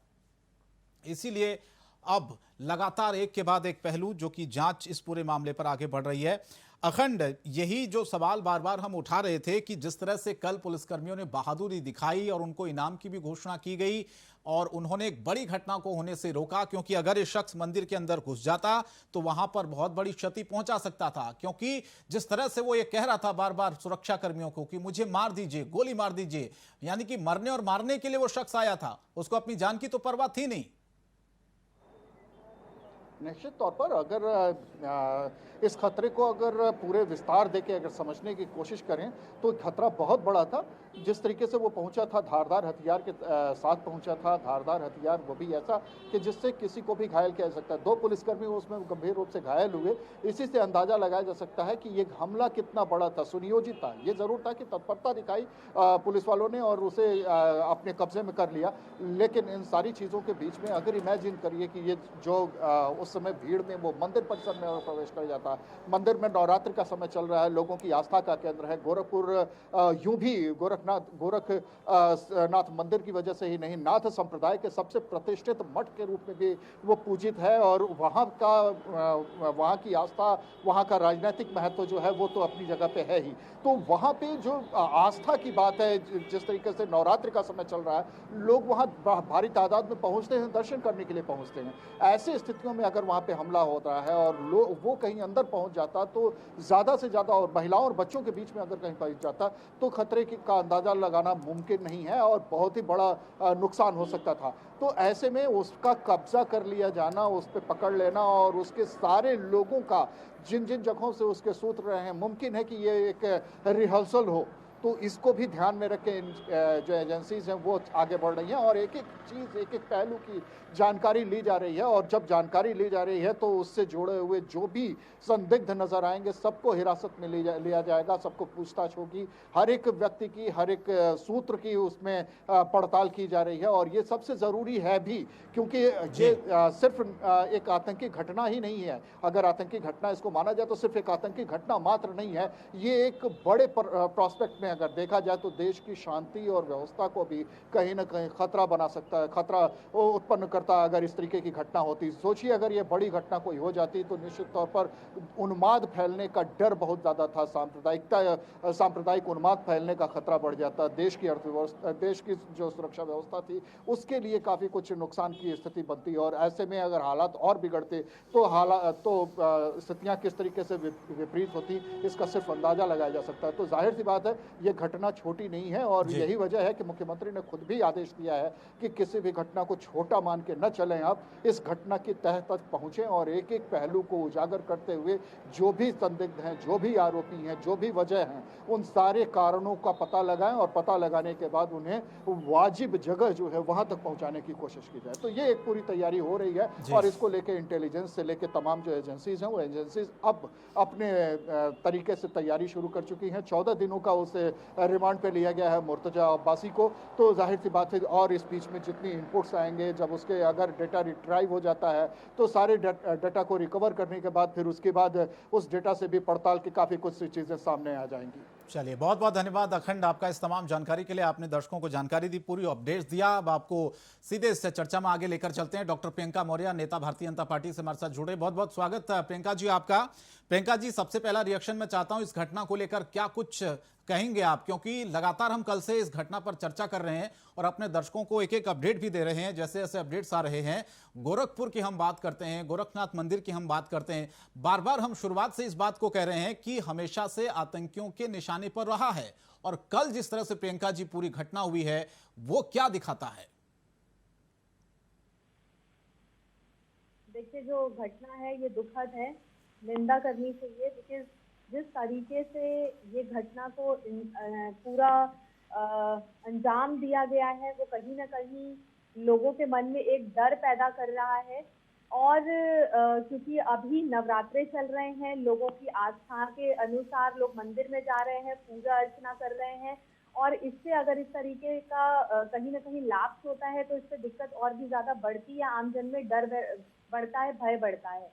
इसीलिए अब लगातार एक के बाद एक पहलू जो कि जांच इस पूरे मामले पर आगे बढ़ रही है। अखंड यही जो सवाल बार बार हम उठा रहे थे कि जिस तरह से कल पुलिसकर्मियों ने बहादुरी दिखाई और उनको इनाम की भी घोषणा की गई, और उन्होंने एक बड़ी घटना को होने से रोका, क्योंकि अगर ये शख्स मंदिर के अंदर घुस जाता तो वहां पर बहुत बड़ी क्षति पहुंचा सकता था। क्योंकि जिस तरह से वो ये कह रहा था बार बार सुरक्षा कर्मियों को कि मुझे मार दीजिए, गोली मार दीजिए, यानी कि मरने और मारने के लिए वो शख्स आया था, उसको अपनी जान की तो परवाह थी नहीं। निश्चित तौर पर अगर इस खतरे को अगर पूरे विस्तार देके अगर समझने की कोशिश करें तो खतरा बहुत बड़ा था। जिस तरीके से वो पहुंचा था, धारदार हथियार के साथ पहुंचा था, धारदार हथियार वो भी ऐसा कि जिससे किसी को भी घायल किया जा सकता है। 2 पुलिसकर्मी उसमें गंभीर रूप से घायल हुए। इसी से अंदाजा लगाया जा सकता है कि ये हमला कितना बड़ा था, सुनियोजित था। ये जरूर था कि तत्परता दिखाई पुलिस वालों ने और उसे अपने कब्जे में कर लिया, लेकिन इन सारी चीज़ों के बीच में अगर इमेजिन करिए कि ये जो उस समय भीड़ में वो मंदिर परिसर में प्रवेश कर जाता, मंदिर में नवरात्र का समय चल रहा है, लोगों की आस्था का केंद्र है गोरखपुर, यूं भी गोरखनाथ मंदिर की वजह से ही नहीं, नाथ संप्रदाय के सबसे प्रतिष्ठित मठ के रूप में भी वो पूजित है, और वहाँ की आस्था, वहाँ का राजनीतिक महत्व जो है वो तो अपनी जगह पे है ही। तो वहाँ पे जो आस्था की बात है, जिस तरीके से नवरात्र का समय चल रहा है, लोग वहाँ भारी तादाद में पहुँचते हैं, दर्शन करने के लिए पहुँचते हैं। ऐसी स्थितियों में अगर वहाँ पे हमला हो रहा है और वो कहीं अंदर पहुँच जाता तो ज़्यादा से ज़्यादा, और महिलाओं और बच्चों के बीच में अगर कहीं पहुँच जाता तो खतरे का अंदाजा लगाना मुमकिन नहीं है और बहुत ही बड़ा नुकसान हो सकता था। तो ऐसे में उसका कब्जा कर लिया जाना, उस पर पकड़ लेना और उसके सारे लोगों का जिन जिन जगहों से उसके सूत्र रहे हैं, मुमकिन है कि ये एक रिहर्सल हो। तो इसको भी ध्यान में रख के जो एजेंसीज हैं वो आगे बढ़ रही हैं और एक एक चीज़, एक एक पहलू की जानकारी ली जा रही है। और जब जानकारी ली जा रही है तो उससे जुड़े हुए जो भी संदिग्ध नजर आएंगे सबको हिरासत में लिया जाएगा, सबको पूछताछ होगी, हर एक व्यक्ति की, हर एक सूत्र की उसमें पड़ताल की जा रही है। और ये सबसे ज़रूरी है भी, क्योंकि ये सिर्फ एक आतंकी घटना ही नहीं है। अगर आतंकी घटना इसको माना जाए तो सिर्फ एक आतंकी घटना मात्र नहीं है, ये एक बड़े प्रोस्पेक्ट में अगर देखा जाए तो देश की शांति और व्यवस्था को भी कहीं ना कहीं खतरा बना सकता है, खतरा उत्पन्न करता अगर इस तरीके की घटना होती। सोचिए अगर ये बड़ी घटना कोई हो जाती तो निश्चित तौर पर उन्माद फैलने का डर बहुत ज़्यादा था, सांप्रदायिक उन्माद फैलने का खतरा बढ़ जाता, देश की अर्थव्यवस्था, देश की जो सुरक्षा व्यवस्था थी उसके लिए काफ़ी कुछ नुकसान की स्थिति बनती। और ऐसे में अगर हालात और बिगड़ते तो स्थितियाँ किस तरीके से विपरीत होती, इसका सिर्फ अंदाजा लगाया जा सकता है। तो जाहिर सी बात है ये घटना छोटी नहीं है और यही वजह है कि मुख्यमंत्री ने खुद भी आदेश दिया है कि किसी भी घटना को छोटा मान के न चलें, आप इस घटना की तह तक पहुंचें और एक एक पहलू को उजागर करते हुए जो भी संदिग्ध हैं, जो भी आरोपी हैं, जो भी वजह हैं, उन सारे कारणों का पता लगाएं और पता लगाने के बाद उन्हें वाजिब जगह जो है वहां तक पहुंचाने की कोशिश की जाए। तो ये एक पूरी तैयारी हो रही है और इसको लेकर इंटेलिजेंस से लेकर तमाम जो एजेंसीज हैं वो एजेंसीज अब अपने तरीके से तैयारी शुरू कर चुकी हैं। 14 दिनों का उसे रिमांड पे लिया गया है मुर्तजा अब्बासी को। तो जाहिर सी बात है और इस बीच में जितनी इनपुट्स आएंगे, जब उसके अगर डेटा रिट्राइव हो जाता है तो सारे डेटा को रिकवर करने के बाद फिर उसके बाद उस डेटा से भी पड़ताल की काफ़ी कुछ चीज़ें सामने आ जाएंगी। चलिए, बहुत बहुत धन्यवाद अखंड आपका इस तमाम जानकारी के लिए। आपने दर्शकों को जानकारी दी, पूरी अपडेट्स दिया। अब आपको सीधे इस चर्चा में आगे लेकर चलते हैं। डॉक्टर प्रियंका मौर्य, नेता भारतीय जनता पार्टी से हमारे साथ जुड़े। बहुत बहुत स्वागत प्रियंका जी आपका। प्रियंका जी, सबसे पहला रिएक्शन मैं चाहता हूं, इस घटना को लेकर क्या कुछ कहेंगे आप, क्योंकि लगातार हम कल से इस घटना पर चर्चा कर रहे हैं और अपने दर्शकों को एक एक अपडेट भी दे रहे हैं। जैसे जैसे अपडेट्स आ रहे हैं, गोरखपुर की हम बात करते हैं, गोरखनाथ मंदिर की हम बात करते हैं, बार बार हम शुरुआत से इस बात को कह रहे हैं कि हमेशा से आतंकियों के निशाने पर रहा है। और कल जिस तरह से प्रियंका जी पूरी घटना हुई है, वो क्या दिखाता है? देखिए, जो घटना है ये दुखद है, निंदा करनी चाहिए। बिकॉज जिस तरीके से ये घटना को पूरा अंजाम दिया गया है, वो कहीं ना कहीं लोगों के मन में एक डर पैदा कर रहा है। और क्योंकि अभी नवरात्रे चल रहे हैं, लोगों की आस्था के अनुसार लोग मंदिर में जा रहे हैं, पूजा अर्चना कर रहे हैं, और इससे अगर इस तरीके का कहीं ना कहीं लाभ होता है तो इससे दिक्कत और भी ज्यादा बढ़ती है। आमजन में डर बढ़ता है, भय बढ़ता है।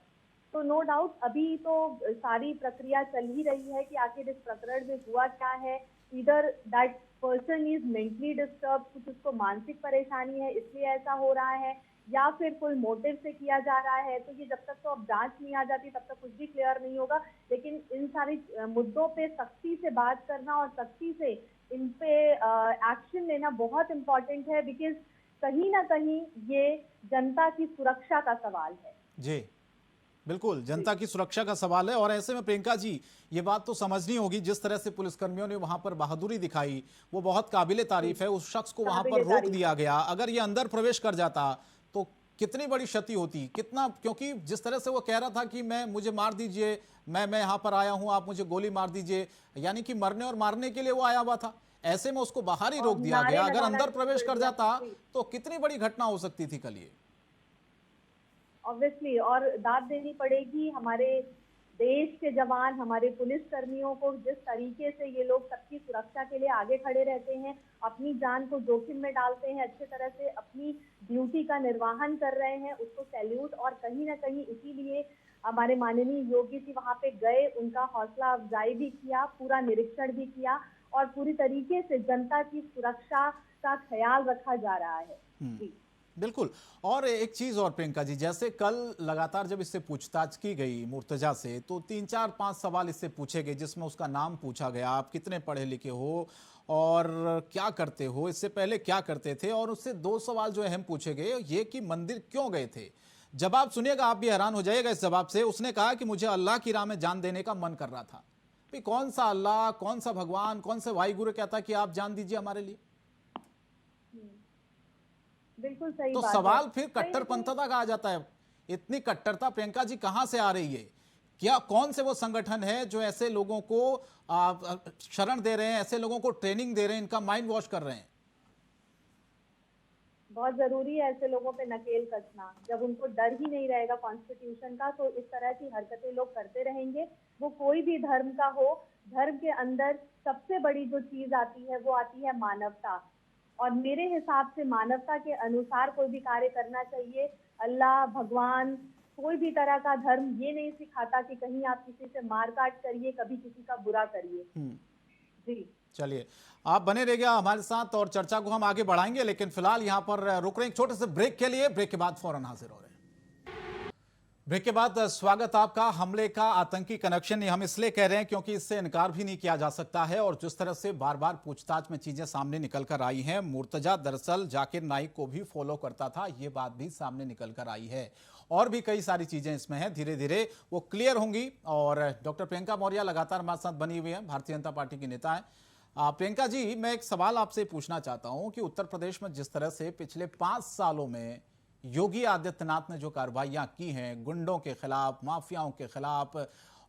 तो नो डाउट अभी तो सारी प्रक्रिया चल ही रही है कि आखिर इस प्रकरण में हुआ क्या है। इधर that person is mentally disturb, कुछ उसको मानसिक परेशानी है इसलिए ऐसा हो रहा है, या फिर कोई मोटिव से किया जा रहा है। तो ये जब तक तो अब जांच नहीं आ जाती तब तक कुछ भी क्लियर नहीं होगा। लेकिन इन सारी मुद्दों पे सख्ती से बात करना और सख्ती से इन पे एक्शन लेना बहुत इम्पोर्टेंट है। बिकॉज कहीं ना कहीं ये जनता की सुरक्षा का सवाल है। जी बिल्कुल, जनता की सुरक्षा का सवाल है। और ऐसे में प्रियंका जी, ये बात तो समझनी होगी, जिस तरह से पुलिसकर्मियों ने वहां पर बहादुरी दिखाई, वो बहुत काबिले तारीफ है। उस शख्स को वहां पर रोक दिया गया। अगर ये अंदर प्रवेश कर जाता तो कितनी बड़ी क्षति होती, कितना, क्योंकि जिस तरह से वो कह रहा था कि मुझे मार दीजिए, मैं यहाँ पर आया हूं, आप मुझे गोली मार दीजिए, यानी कि मरने और मारने के लिए वो आया हुआ था। ऐसे में उसको बाहर ही रोक दिया गया। अगर अंदर प्रवेश कर जाता तो कितनी बड़ी घटना हो सकती थी कल ये। ऑब्वियसली, और दाद देनी पड़ेगी हमारे देश के जवान, हमारे पुलिस कर्मियों को। जिस तरीके से ये लोग सबकी सुरक्षा के लिए आगे खड़े रहते हैं, अपनी जान को जोखिम में डालते हैं, अच्छे तरह से अपनी ड्यूटी का निर्वहन कर रहे हैं, उसको सैल्यूट। और कहीं ना कहीं इसीलिए हमारे माननीय योगी जी वहां पे गए, उनका हौसला अफजाई भी किया, पूरा निरीक्षण भी किया, और पूरी तरीके से जनता की सुरक्षा का ख्याल रखा जा रहा है। जी बिल्कुल। और एक चीज और प्रियंका जी, जैसे कल लगातार जब इससे पूछताछ की गई मुर्तजा से, तो 3-4-5 सवाल इससे पूछे गए, जिसमें उसका नाम पूछा गया, आप कितने पढ़े लिखे हो और क्या करते हो, इससे पहले क्या करते थे। और उससे 2 सवाल जो अहम पूछे गए, ये कि मंदिर क्यों गए थे। जवाब सुनिएगा, आप भी हैरान हो जाइएगा इस जवाब से। उसने कहा कि मुझे अल्लाह की राह में जान देने का मन कर रहा था। भाई, कौन सा अल्लाह, कौन सा भगवान, कौन से वाहिगुरु कहता कि आप जान दीजिए हमारे लिए। बिल्कुल सही तो बात सवाल है। फिर कट्टरपंथी का आ जाता है। इतनी कट्टरता प्रियंका जी कहां से आ रही है? क्या, कौन से वो संगठन है जो ऐसे लोगों को शरण दे रहे हैं, ऐसे लोगों को ट्रेनिंग दे रहे हैं, इनका माइंड वॉश कर रहे हैं? बहुत जरूरी है ऐसे लोगों पे नकेल कसना। जब उनको डर ही नहीं रहेगा कॉन्स्टिट्यूशन का, तो इस तरह की हरकतें लोग करते रहेंगे। वो कोई भी धर्म का हो, धर्म के अंदर सबसे बड़ी जो चीज आती है वो आती है मानवता। और मेरे हिसाब से मानवता के अनुसार कोई भी कार्य करना चाहिए। अल्लाह, भगवान, कोई भी तरह का धर्म ये नहीं सिखाता कि कहीं आप किसी से मारकाट करिए, कभी किसी का बुरा करिए। जी चलिए, आप बने रहिएगा हमारे साथ और चर्चा को हम आगे बढ़ाएंगे, लेकिन फिलहाल यहां पर रुक रहे हैं एक छोटे से ब्रेक के लिए। ब्रेक के बाद फौरन हाजिर हो रहे हैं। ब्रेक के बाद स्वागत आपका। हमले का आतंकी कनेक्शन हम इसलिए कह रहे हैं क्योंकि इससे इनकार भी नहीं किया जा सकता है। और जिस तरह से बार बार पूछताछ में चीजें सामने निकल कर आई हैं, मुर्तजा दरअसल जाकिर नाइक को भी फॉलो करता था, ये बात भी सामने निकल कर आई है। और भी कई सारी चीजें इसमें हैं, धीरे धीरे वो क्लियर होंगी। और डॉक्टर प्रियंका मौर्य लगातार हमारे साथ बनी हुई है, भारतीय जनता पार्टी की नेता है। प्रियंका जी, मैं एक सवाल आपसे पूछना चाहता हूं कि उत्तर प्रदेश में जिस तरह से पिछले 5 सालों में योगी आदित्यनाथ ने जो कार्रवाइयां की हैं, गुंडों के खिलाफ, माफियाओं के खिलाफ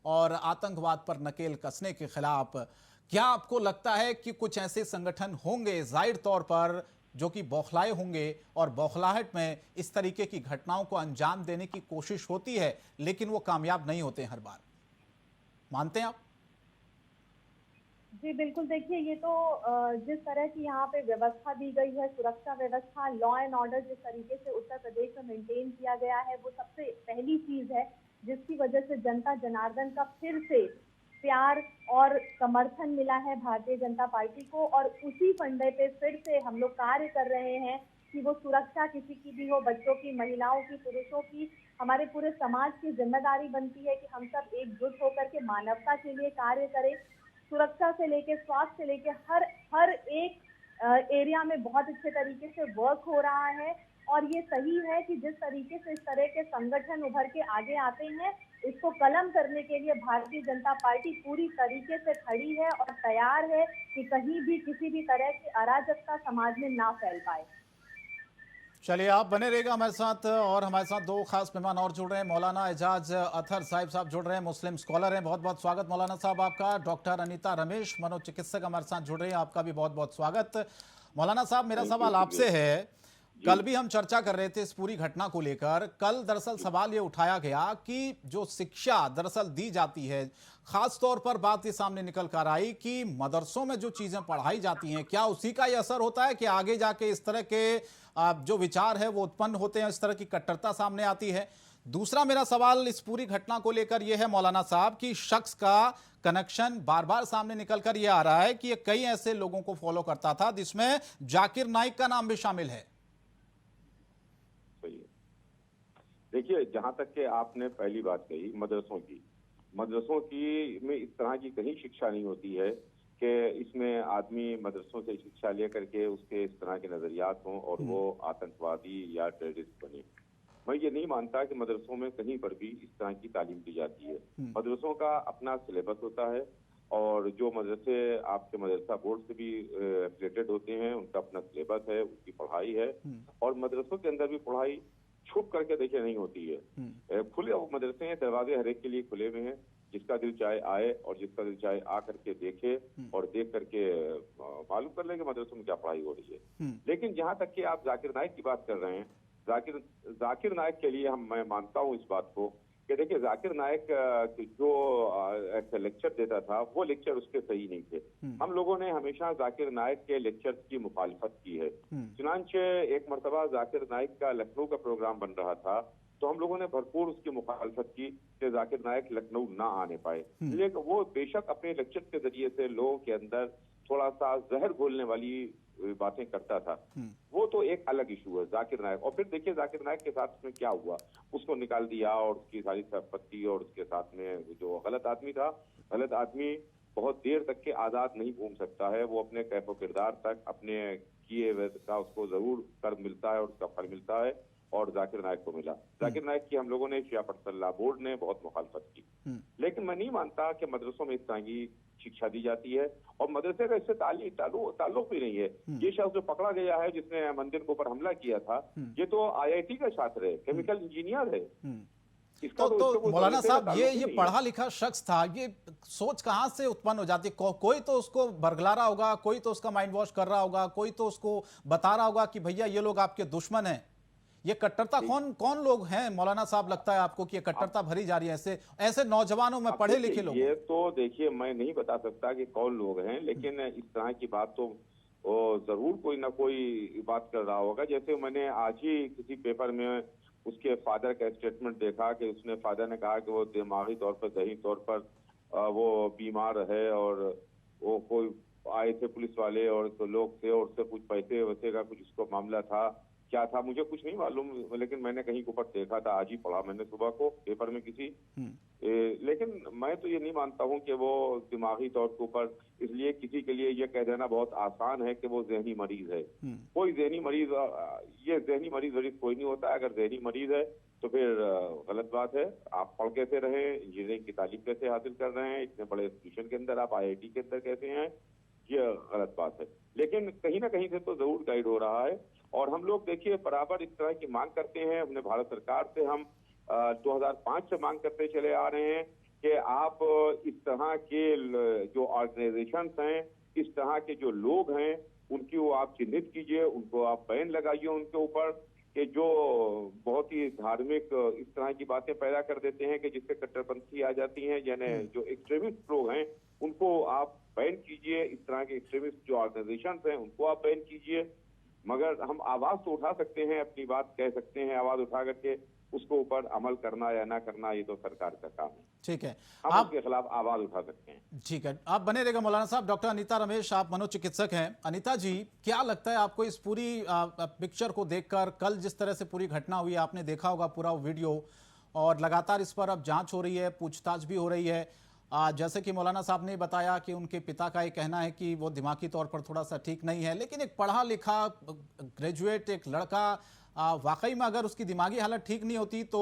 और आतंकवाद पर नकेल कसने के खिलाफ, क्या आपको लगता है कि कुछ ऐसे संगठन होंगे जाहिर तौर पर जो कि बौखलाए होंगे और बौखलाहट में इस तरीके की घटनाओं को अंजाम देने की कोशिश होती है, लेकिन वो कामयाब नहीं होते हर बार, मानते हैं आप? जी बिल्कुल। देखिए, ये तो जिस तरह की यहाँ पे व्यवस्था दी गई है, सुरक्षा व्यवस्था, लॉ एंड ऑर्डर जिस तरीके से उत्तर प्रदेश में मेंटेन किया गया है, वो सबसे पहली चीज है जिसकी वजह से जनता जनार्दन का फिर से प्यार और समर्थन मिला है भारतीय जनता पार्टी को, और उसी फंडे पे फिर से हम लोग कार्य कर रहे हैं कि वो सुरक्षा किसी की भी हो, बच्चों की, महिलाओं की, पुरुषों की, हमारे पूरे समाज की जिम्मेदारी बनती है कि हम सब एकजुट होकर के मानवता के लिए कार्य करें। सुरक्षा से लेके स्वास्थ्य से लेके हर एक एरिया में बहुत अच्छे तरीके से वर्क हो रहा है, और ये सही है कि जिस तरीके से इस तरह के संगठन उभर के आगे आते हैं, इसको कलम करने के लिए भारतीय जनता पार्टी पूरी तरीके से खड़ी है और तैयार है कि कहीं भी किसी भी तरह की अराजकता समाज में ना फैल पाए। चलिए, आप बने रहेगा हमारे साथ, और हमारे साथ दो खास मेहमान और जुड़ रहे हैं। मौलाना एजाज अतहर साहब जुड़ रहे हैं, मुस्लिम स्कॉलर हैं। बहुत बहुत स्वागत मौलाना साहब आपका। डॉक्टर अनीता रमेश, मनोचिकित्सक, हमारे साथ जुड़ रहे हैं, आपका भी बहुत बहुत स्वागत। मौलाना साहब, मेरा सवाल आपसे है, कल भी हम चर्चा कर रहे थे इस पूरी घटना को लेकर। कल दरअसल सवाल ये उठाया गया कि जो शिक्षा दरअसल दी जाती है, खास तौर पर बात ये सामने निकल कर आई कि मदरसों में जो चीजें पढ़ाई जाती हैं, क्या उसी का ये असर होता है कि आगे जाके इस तरह के जो विचार है वो उत्पन्न होते हैं, इस तरह की कट्टरता सामने आती है? दूसरा मेरा सवाल इस पूरी घटना को लेकर यह है मौलाना साहब कि शख्स का कनेक्शन बार बार सामने निकल कर यह आ रहा है कि ये कई ऐसे लोगों को फॉलो करता था जिसमें जाकिर नाइक का नाम भी शामिल है। देखिए, जहां तक के आपने पहली बात कही मदरसों की में इस तरह की कहीं शिक्षा नहीं होती है कि इसमें आदमी मदरसों से शिक्षा लेकर के उसके इस तरह के नजरियात हों और वो आतंकवादी या टेररिस्ट बने। मैं ये नहीं मानता कि मदरसों में कहीं पर भी इस तरह की तालीम दी जाती है। मदरसों का अपना सिलेबस होता है, और जो मदरसे आपके मदरसा बोर्ड से भी रिलेटेड होते हैं, उनका अपना सिलेबस है, उनकी पढ़ाई है। और मदरसों के अंदर भी पढ़ाई छुप करके देखिए नहीं होती है। खुले मदरसे हैं, दरवाजे हर एक के लिए खुले हुए हैं, जिसका दिल चाहे आए और जिसका दिल चाहे आ करके देखे और देख करके मालूम कर ले कि मदरसों में क्या पढ़ाई हो रही है। लेकिन जहां तक कि आप जाकिर नाइक की बात कर रहे हैं, जाकिर नाइक के लिए मैं मानता हूं इस बात को कि देखिए, जाकिर नाइक जो एक लेक्चर देता था, वो लेक्चर उसके सही नहीं थे। हम लोगों ने हमेशा जाकिर नाइक के लेक्चर की मुखालफत की है। चुनांचे एक मरतबा जाकिर नाइक का लखनऊ का प्रोग्राम बन रहा था, तो हम लोगों ने भरपूर उसकी मुखालफत की कि जाकिर नाइक लखनऊ ना आने पाए। लेकिन वो बेशक अपने लेक्चर के जरिए से लोगों के अंदर थोड़ा सा जहर घोलने वाली बातें करता था, वो तो एक अलग इशू है जाकिर नाइक। और फिर देखिए जाकिर नाइक के साथ में क्या हुआ, उसको निकाल दिया और उसकी सारी संपत्ति, और उसके साथ में जो गलत आदमी था, गलत आदमी बहुत देर तक के आजाद नहीं घूम सकता है। वो अपने कैफो किरदार तक अपने किए हुए का उसको जरूर कर मिलता है और उसका फल मिलता है, और जाकिर नाइक को मिला। जाकिर नाइक की हम लोगों ने शिया पटसल्ला बोर्ड ने बहुत मुखालफत की। लेकिन मैं नहीं मानता कि मदरसों में इस तरह की शिक्षा दी जाती है, और मदरसे का इससे ताल्लुक भी नहीं है। ये शख्स जो पकड़ा गया है, जिसने मंदिर के ऊपर हमला किया था, ये तो IIT का छात्र है, केमिकल इंजीनियर है। तो मौलाना साहब, ये पढ़ा लिखा शख्स था, ये सोच कहां से उत्पन्न हो जाती है? कोई तो उसको बरगला रहा होगा, कोई तो उसका माइंड वॉश कर रहा होगा, कोई तो उसको बता रहा होगा कि भैया ये लोग आपके दुश्मन हैं। ये कट्टरता कौन लोग हैं मौलाना साहब, लगता है आपको कि ये कट्टरता भरी जा रही है ऐसे नौजवानों में, पढ़े लिखे लोग? ये तो देखिए, मैं नहीं बता सकता कि कौन लोग हैं, लेकिन इस तरह की बात तो जरूर कोई ना कोई बात कर रहा होगा। जैसे मैंने आज ही किसी पेपर में उसके फादर का स्टेटमेंट देखा कि उसने फादर ने कहा कि वो दिमागी तौर पर, ज़हनी तौर पर वो बीमार है, और वो कोई आए थे पुलिस वाले और तो लोग थे, और उससे कुछ पैसे वैसे का कुछ उसको मामला था। क्या था मुझे कुछ नहीं मालूम, लेकिन मैंने कहीं ऊपर देखा था, आज ही पढ़ा मैंने सुबह को पेपर में किसी। लेकिन मैं तो ये नहीं मानता हूँ कि वो दिमागी तौर के ऊपर, इसलिए किसी के लिए ये कह देना बहुत आसान है कि वो जहनी मरीज है। कोई जहनी मरीज, ये जहनी मरीज कोई नहीं होता। अगर जहनी मरीज है तो फिर गलत बात है। आप पढ़ कैसे रहे, इंजीनियरिंग की तालीम कैसे हासिल कर रहे हैं, इतने बड़े इंस्टीट्यूशन के अंदर आप IIT के अंदर कैसे हैं, ये गलत बात है। लेकिन कहीं ना कहीं से तो जरूर गाइड हो रहा है, और हम लोग देखिए बराबर इस तरह की मांग करते हैं। हमने भारत सरकार से हम 2005 से मांग करते चले आ रहे हैं कि आप इस तरह के जो ऑर्गेनाइजेशंस हैं, इस तरह के जो लोग हैं, उनकी वो आप चिन्हित कीजिए, उनको आप बैन लगाइए उनके ऊपर, कि जो बहुत ही धार्मिक इस तरह की बातें पैदा कर देते हैं कि जिससे कट्टरपंथी आ जाती हैं, यानी जो एक्सट्रीमिस्ट लोग हैं उनको आप बैन कीजिए। इस तरह के एक्सट्रीमिस्ट जो ऑर्गेनाइजेशंस हैं उनको आप बैन कीजिए। मगर हम आवाज तो उठा सकते हैं, अपनी बात कह सकते हैं आवाज उठा करके, उसको ऊपर अमल करना या ना करना ये तो सरकार का काम है। ठीक है, हम आप उसके खिलाफ आवाज उठा सकते हैं। ठीक है, आप बने रहेगा मौलाना साहब। डॉक्टर अनीता रमेश, आप मनोचिकित्सक हैं। अनीता जी, क्या लगता है आपको इस पूरी पिक्चर को देखकर? कल जिस तरह से पूरी घटना हुई, आपने देखा होगा पूरा वीडियो, और लगातार इस पर अब जांच हो रही है, पूछताछ भी हो रही है। जैसे कि मौलाना साहब ने बताया कि उनके पिता का ये कहना है कि वो दिमागी तौर पर थोड़ा सा ठीक नहीं है, लेकिन एक पढ़ा लिखा ग्रेजुएट एक लड़का, वाकई में अगर उसकी दिमागी हालत ठीक नहीं होती तो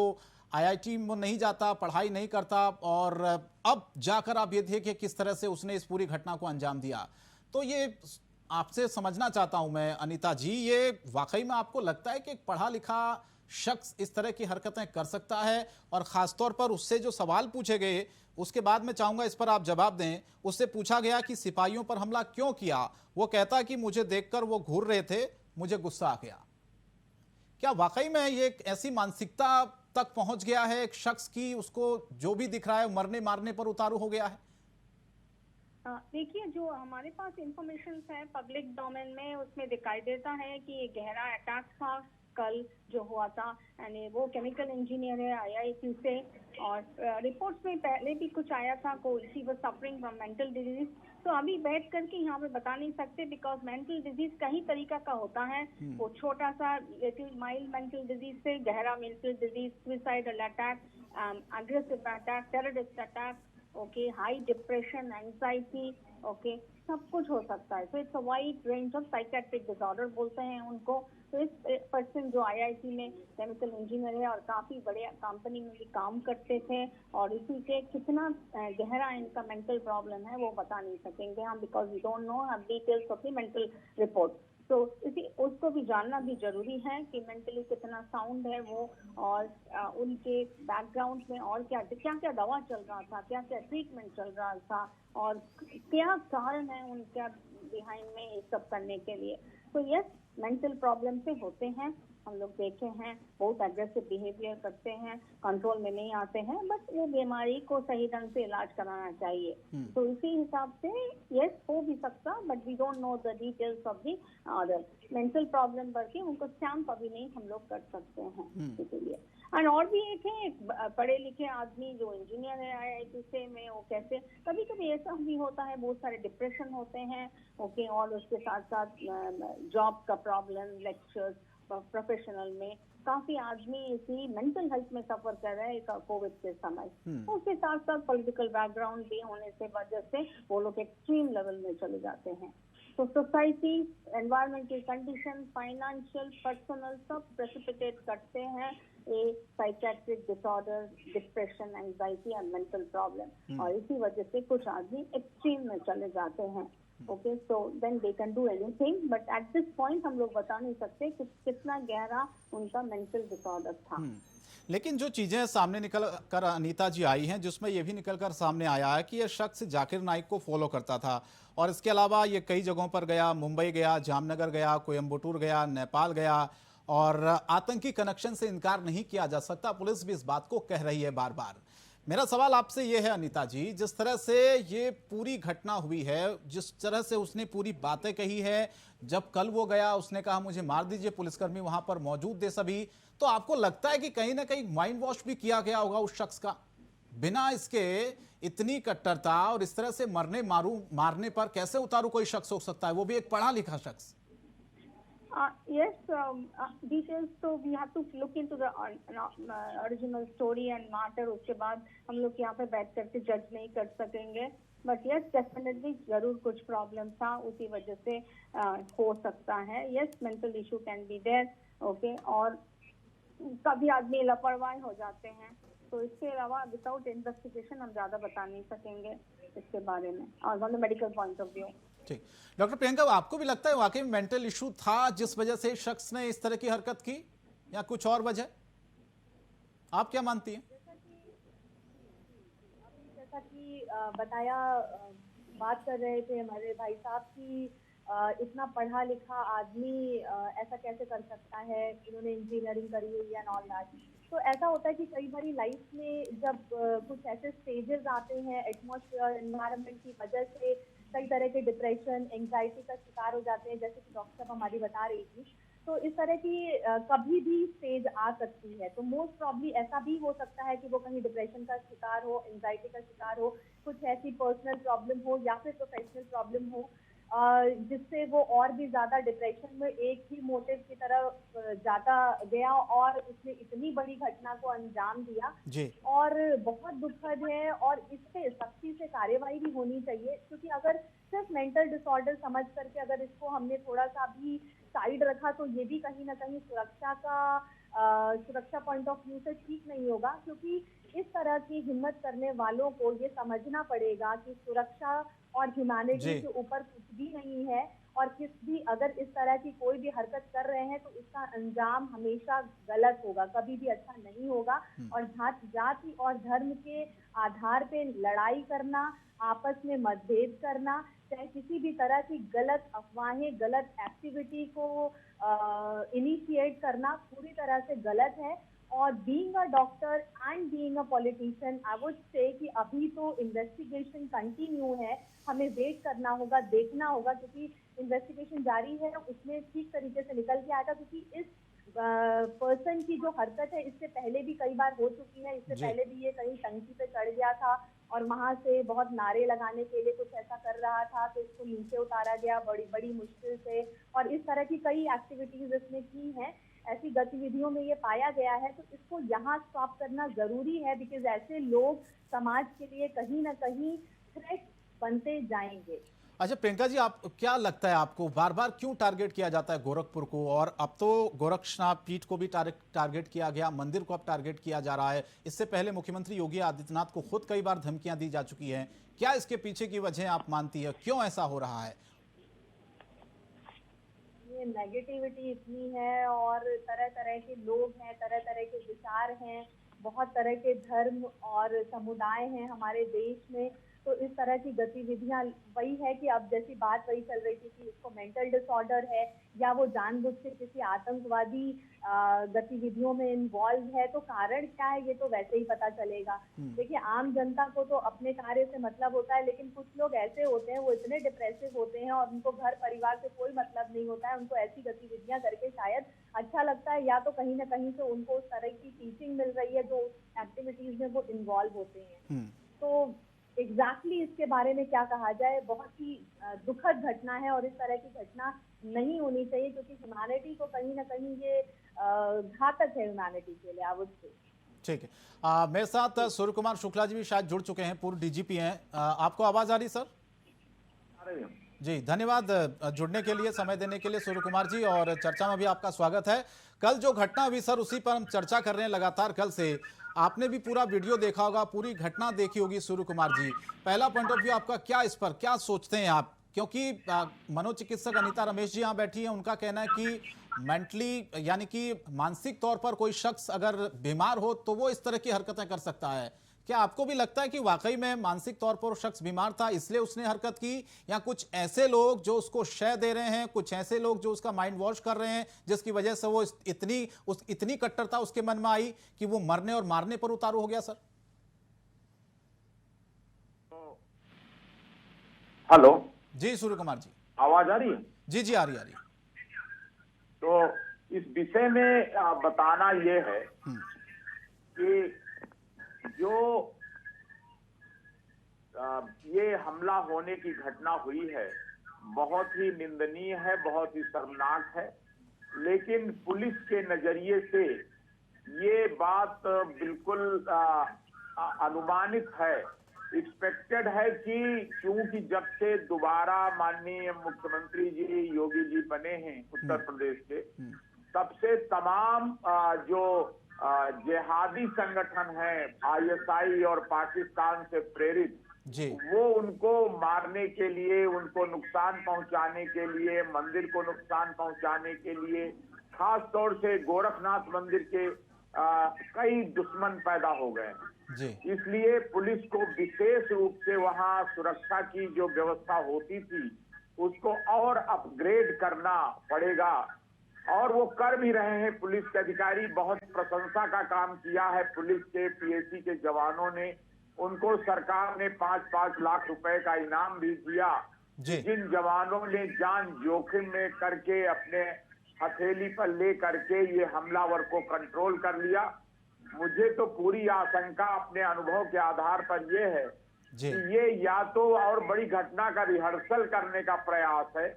आईआईटी में नहीं जाता, पढ़ाई नहीं करता, और अब जाकर आप ये देखिए किस तरह से उसने इस पूरी घटना को अंजाम दिया। तो ये आपसे समझना चाहता हूं मैं, अनीता जी, ये वाकई में आपको लगता है कि एक पढ़ा लिखा शख्स इस तरह की हरकतें कर सकता है? और खासतौर पर उससे जो सवाल पूछे गए, उसके बाद मैं चाहूंगा इस पर आप जवाब दें। उससे पूछा गया कि सिपाहियों पर हमला क्यों किया, वो कहता कि मुझे देखकर वो घूर रहे थे, मुझे गुस्सा आ गया। क्या वाकई में ये एक ऐसी मानसिकता तक पहुंच गया है एक शख्स की, उसको जो भी दिख रहा है मरने मारने पर उतारू हो गया है? देखिए, जो हमारे पास इंफॉर्मेशन है पब्लिक डोमेन में, उसमें दिखाई देता है कि ये गहरा अटैक था कल जो हुआ था। यानी वो केमिकल इंजीनियर है आईआईटी से, और रिपोर्ट्स में पहले भी कुछ आया था कोई he was suffering from mental disease. तो अभी बैठ करके यहाँ पे बता नहीं सकते, बिकॉज मेंटल डिजीज कई तरीका का होता है। वो छोटा सा लिटिल माइल्ड मेंटल डिजीज से गहरा mental disease, suicidal attack, aggressive attack, terrorist attack, okay, high depression, anxiety, okay, सब कुछ हो सकता है। तो it's a wide range of psychiatric disorder बोलते हैं उनको। तो इस पर्सन जो आईआईटी में केमिकल इंजीनियर है और काफी बड़े कंपनी में भी काम करते थे, और इसी के कितना गहरा इनका मेंटल प्रॉब्लम है वो बता नहीं सकेंगे हम, because we don't know details of the mental report. तो इसी उसको भी जानना भी जरूरी है कि मेंटली कितना साउंड है वो, और उनके बैकग्राउंड में और क्या क्या दवा चल रहा था, क्या क्या ट्रीटमेंट चल रहा था, और क्या कारण है उनका बिहाइंड में ये सब करने के लिए। तो यस, मेंटल प्रॉब्लम से होते हैं, हम लोग देखे हैं, बहुत एग्रेसिव बिहेवियर करते हैं, कंट्रोल में नहीं आते हैं, बट वो बीमारी को सही ढंग से इलाज कराना चाहिए। तो इसी हिसाब से यस हो भी सकता, but we don't know the details of the other mental problem करके उनको स्टैम्प अभी नहीं हम लोग कर सकते हैं इसीलिए। एंड और भी एक है, एक पढ़े लिखे आदमी जो इंजीनियर है आईआईटी से में, वो कैसे कभी कभी ऐसा भी होता है, बहुत सारे डिप्रेशन होते हैं, ओके, और उसके साथ साथ जॉब का प्रॉब्लम, लेक्चर्स, प्रोफेशनल में काफी आदमी इसी मेंटल हेल्थ में सफर कर रहे हैं कोविड के समय। उसके साथ साथ पॉलिटिकल बैकग्राउंड भी होने से वजह से वो लोग एक्सट्रीम लेवल में चले जाते हैं। तो society, environmental condition, financial, personal, सब प्रेसिपिटेट करते हैं a psychiatric disorder, depression, anxiety and mental problem, और इसी वजह से कुछ आदमी एक्सट्रीम में चले जाते हैं। Okay, so then they can do anything, but at this point हम लोग बता नहीं सकते कि कितना गहरा उनका मेंटल डिसऑर्डर था। लेकिन जो चीजें सामने निकल कर अनीता जी आई हैं, जिसमें यह भी निकल कर सामने आया है कि यह शख्स जाकिर नाइक को फॉलो करता था, और इसके अलावा ये कई जगहों पर गया, मुंबई गया, जामनगर गया, कोयम्बटूर गया, नेपाल गया, और आतंकी कनेक्शन से इनकार नहीं किया जा सकता। पुलिस भी इस बात को कह रही है बार बार। मेरा सवाल आपसे ये है अनीता जी, जिस तरह से ये पूरी घटना हुई है, जिस तरह से उसने पूरी बातें कही है, जब कल वो गया उसने कहा मुझे मार दीजिए, पुलिसकर्मी वहां पर मौजूद थे सभी, तो आपको लगता है कि कहीं ना कहीं माइंड वॉश भी किया गया होगा उस शख्स का? बिना इसके इतनी कट्टरता और इस तरह से मारने पर कैसे उतारू कोई शख्स हो सकता है, वो भी एक पढ़ा लिखा शख्स? Yes, details, so we have to look into the original story and matter. उसके बाद हम लोग यहाँ पे बैठ करके जज नहीं कर सकेंगे, बट यस डेफिनेटली जरूर कुछ प्रॉब्लम था, उसी वजह से हो सकता है। Yes, mental issue can be there, okay, और कभी आदमी लापरवाह हो जाते हैं। तो इसके अलावा विदाउट इन्वेस्टिगेशन हम ज्यादा बता नहीं सकेंगे इसके बारे में, और on the medical point of view. ठीक, डॉक्टर प्रियंका, आपको भी लगता है वाकई में मेंटल इशू था जिस वजह से इस शख्स ने इस तरह की हरकत की, या कुछ और वजह? आप क्या मानती हैं? जैसा कि बताया, बात कर रहे थे हमारे भाई साहब की, इतना पढ़ा लिखा आदमी ऐसा कैसे कर सकता है, इन्होंने इंजीनियरिंग करी हुई है एंड ऑल दैट। तो ऐसा होता है कि कई बारी लाइफ में जब कुछ ऐसे स्टेजेस आते हैं, एटमॉस्फेयर, एनवायरनमेंट की वजह से कई तरह के डिप्रेशन, एंजाइटी का शिकार हो जाते हैं, जैसे कि डॉक्टर साहब हमारी बता रही थी। तो इस तरह की कभी भी स्टेज आ सकती है। तो मोस्ट प्रॉब्ली ऐसा भी हो सकता है कि वो कहीं डिप्रेशन का शिकार हो, एंजाइटी का शिकार हो, कुछ ऐसी पर्सनल प्रॉब्लम हो या फिर प्रोफेशनल प्रॉब्लम हो जिससे वो और भी ज्यादा डिप्रेशन में एक ही मोटिव की तरफ जाता गया और उसने इतनी बड़ी घटना को अंजाम दिया जी। और बहुत दुखद है। और इस पे सख्ती से कार्यवाही भी होनी चाहिए, क्योंकि अगर सिर्फ मेंटल डिसऑर्डर समझ करके अगर इसको हमने थोड़ा सा भी साइड रखा तो ये भी कहीं ना कहीं सुरक्षा पॉइंट ऑफ व्यू से ठीक नहीं होगा, क्योंकि इस तरह की हिम्मत करने वालों को ये समझना पड़ेगा कि सुरक्षा और ह्यूमैनिटी के ऊपर कुछ भी नहीं है और किस भी अगर इस तरह की कोई भी हरकत कर रहे हैं तो इसका अंजाम हमेशा गलत होगा, कभी भी अच्छा नहीं होगा। और जाति और धर्म के आधार पे लड़ाई करना, आपस में मतभेद करना, चाहे किसी भी तरह की गलत अफवाहें, गलत एक्टिविटी को इनिशिएट करना पूरी तरह से गलत है। और being a doctor and being a politician I would say कि अभी तो इन्वेस्टिगेशन कंटिन्यू है, हमें वेट करना होगा, देखना होगा, क्योंकि इन्वेस्टिगेशन जारी है, उसमें ठीक तरीके से निकल के आएगा। क्योंकि इस पर्सन की जो हरकत है इससे पहले भी कई बार हो चुकी है, इससे पहले भी ये कहीं टंकी पे चढ़ गया था और वहां से बहुत नारे लगाने के लिए कुछ ऐसा कर रहा था तो इसको नीचे उतारा गया बड़ी बड़ी मुश्किल से, और इस तरह की कई एक्टिविटीज इसने की हैं, ऐसी गतिविधियों में ये पाया गया है। तो इसको यहाँ स्टॉप करना जरूरी है, बिकॉज ऐसे लोग समाज के लिए कहीं ना कहीं थ्रेट बनते जाएंगे। अच्छा प्रियंका जी, आप क्या लगता है आपको बार बार क्यों टारगेट किया जाता है गोरखपुर को? और अब तो गोरक्षनाथ पीठ को भी टारगेट किया गया, मंदिर को अब टारगेट किया जा रहा है। इससे पहले मुख्यमंत्री योगी आदित्यनाथ को खुद कई बार धमकियां दी जा चुकी हैं। क्या इसके पीछे की वजह आप मानती है, क्यों ऐसा हो रहा है? ये नेगेटिविटी इतनी है और तरह तरह के लोग हैं, तरह तरह के विचार हैं, बहुत तरह के धर्म और समुदाय हैं हमारे देश में। तो इस तरह की गतिविधियां वही है कि अब जैसी बात वही चल रही थी कि इसको मेंटल डिसऑर्डर है या वो जानबूझ के किसी आतंकवादी गतिविधियों में इन्वॉल्व है, तो कारण क्या है ये तो वैसे ही पता चलेगा। देखिए, आम जनता को तो अपने कार्य से मतलब होता है, लेकिन कुछ लोग ऐसे होते हैं, वो इतने डिप्रेसिव होते हैं और उनको घर परिवार से कोई मतलब नहीं होता है, उनको ऐसी गतिविधियां करके शायद अच्छा लगता है या तो कहीं ना कहीं से उनको उस तरह की टीचिंग मिल रही है जो एक्टिविटीज में वो इन्वॉल्व होते हैं। तो एग्जैक्टली इसके बारे में क्या कहा जाए, बहुत ही दुखद घटना है और इस तरह की घटना नहीं होनी चाहिए, क्योंकि ह्यूमैनिटी को कहीं ना कहीं ये घातक है ह्यूमैनिटी के लिए, आई वुड से। ठीक है, मेरे साथ सूर्य कुमार शुक्ला जी भी शायद जुड़ चुके हैं, पूर्व डीजीपी हैं। आपको आवाज आ रही सर? जी, धन्यवाद जुड़ने के लिए, समय देने के लिए सूर्य कुमार जी, और चर्चा में भी आपका स्वागत है। कल जो घटना हुई सर, उसी पर हम चर्चा कर रहे हैं लगातार कल से। आपने भी पूरा वीडियो देखा होगा, पूरी घटना देखी होगी सूर्य कुमार जी। पहला पॉइंट ऑफ व्यू आपका क्या, इस पर क्या सोचते हैं आप? क्योंकि मनोचिकित्सक अनीता रमेश जी यहाँ बैठी हैं, उनका कहना है कि मेंटली यानी कि मानसिक तौर पर कोई शख्स अगर बीमार हो तो वो इस तरह की हरकतें कर सकता है। क्या आपको भी लगता है कि वाकई में मानसिक तौर पर शख्स बीमार था इसलिए उसने हरकत की, या कुछ ऐसे लोग जो उसको शय दे रहे हैं, कुछ ऐसे लोग जो उसका माइंड वॉश कर रहे हैं, जिसकी वजह से वो इतनी कट्टरता उसके मन में आई कि वो मरने और मारने पर उतारू हो गया? सर हेलो जी, सूर्य कुमार जी आवाज आ रही है? जी जी, आ रही है। तो इस विषय में बताना ये है कि जो ये हमला होने की घटना हुई है बहुत ही निंदनीय है, बहुत ही शर्मनाक है, लेकिन पुलिस के नजरिए से ये बात बिल्कुल अनुमानित है, एक्सपेक्टेड है कि क्योंकि जब से दोबारा माननीय मुख्यमंत्री जी योगी जी बने हैं उत्तर प्रदेश के, तब से तमाम जो जिहादी संगठन है आईएसआई और पाकिस्तान से प्रेरित जी, वो उनको मारने के लिए, उनको नुकसान पहुंचाने के लिए, मंदिर को नुकसान पहुंचाने के लिए, खास तौर से गोरखनाथ मंदिर के कई दुश्मन पैदा हो गए जी। इसलिए पुलिस को विशेष रूप से वहां सुरक्षा की जो व्यवस्था होती थी उसको और अपग्रेड करना पड़ेगा, और वो कर भी रहे हैं। पुलिस के अधिकारी बहुत प्रशंसा का काम किया है, पुलिस के पीएसी के जवानों ने, उनको सरकार ने 5-5 लाख रुपए का इनाम भी दिया। जिन जवानों ने जान जोखिम में करके अपने हथेली पर ले करके ये हमलावर को कंट्रोल कर लिया। मुझे तो पूरी आशंका अपने अनुभव के आधार पर यह है जी। कि ये या तो और बड़ी घटना का रिहर्सल करने का प्रयास है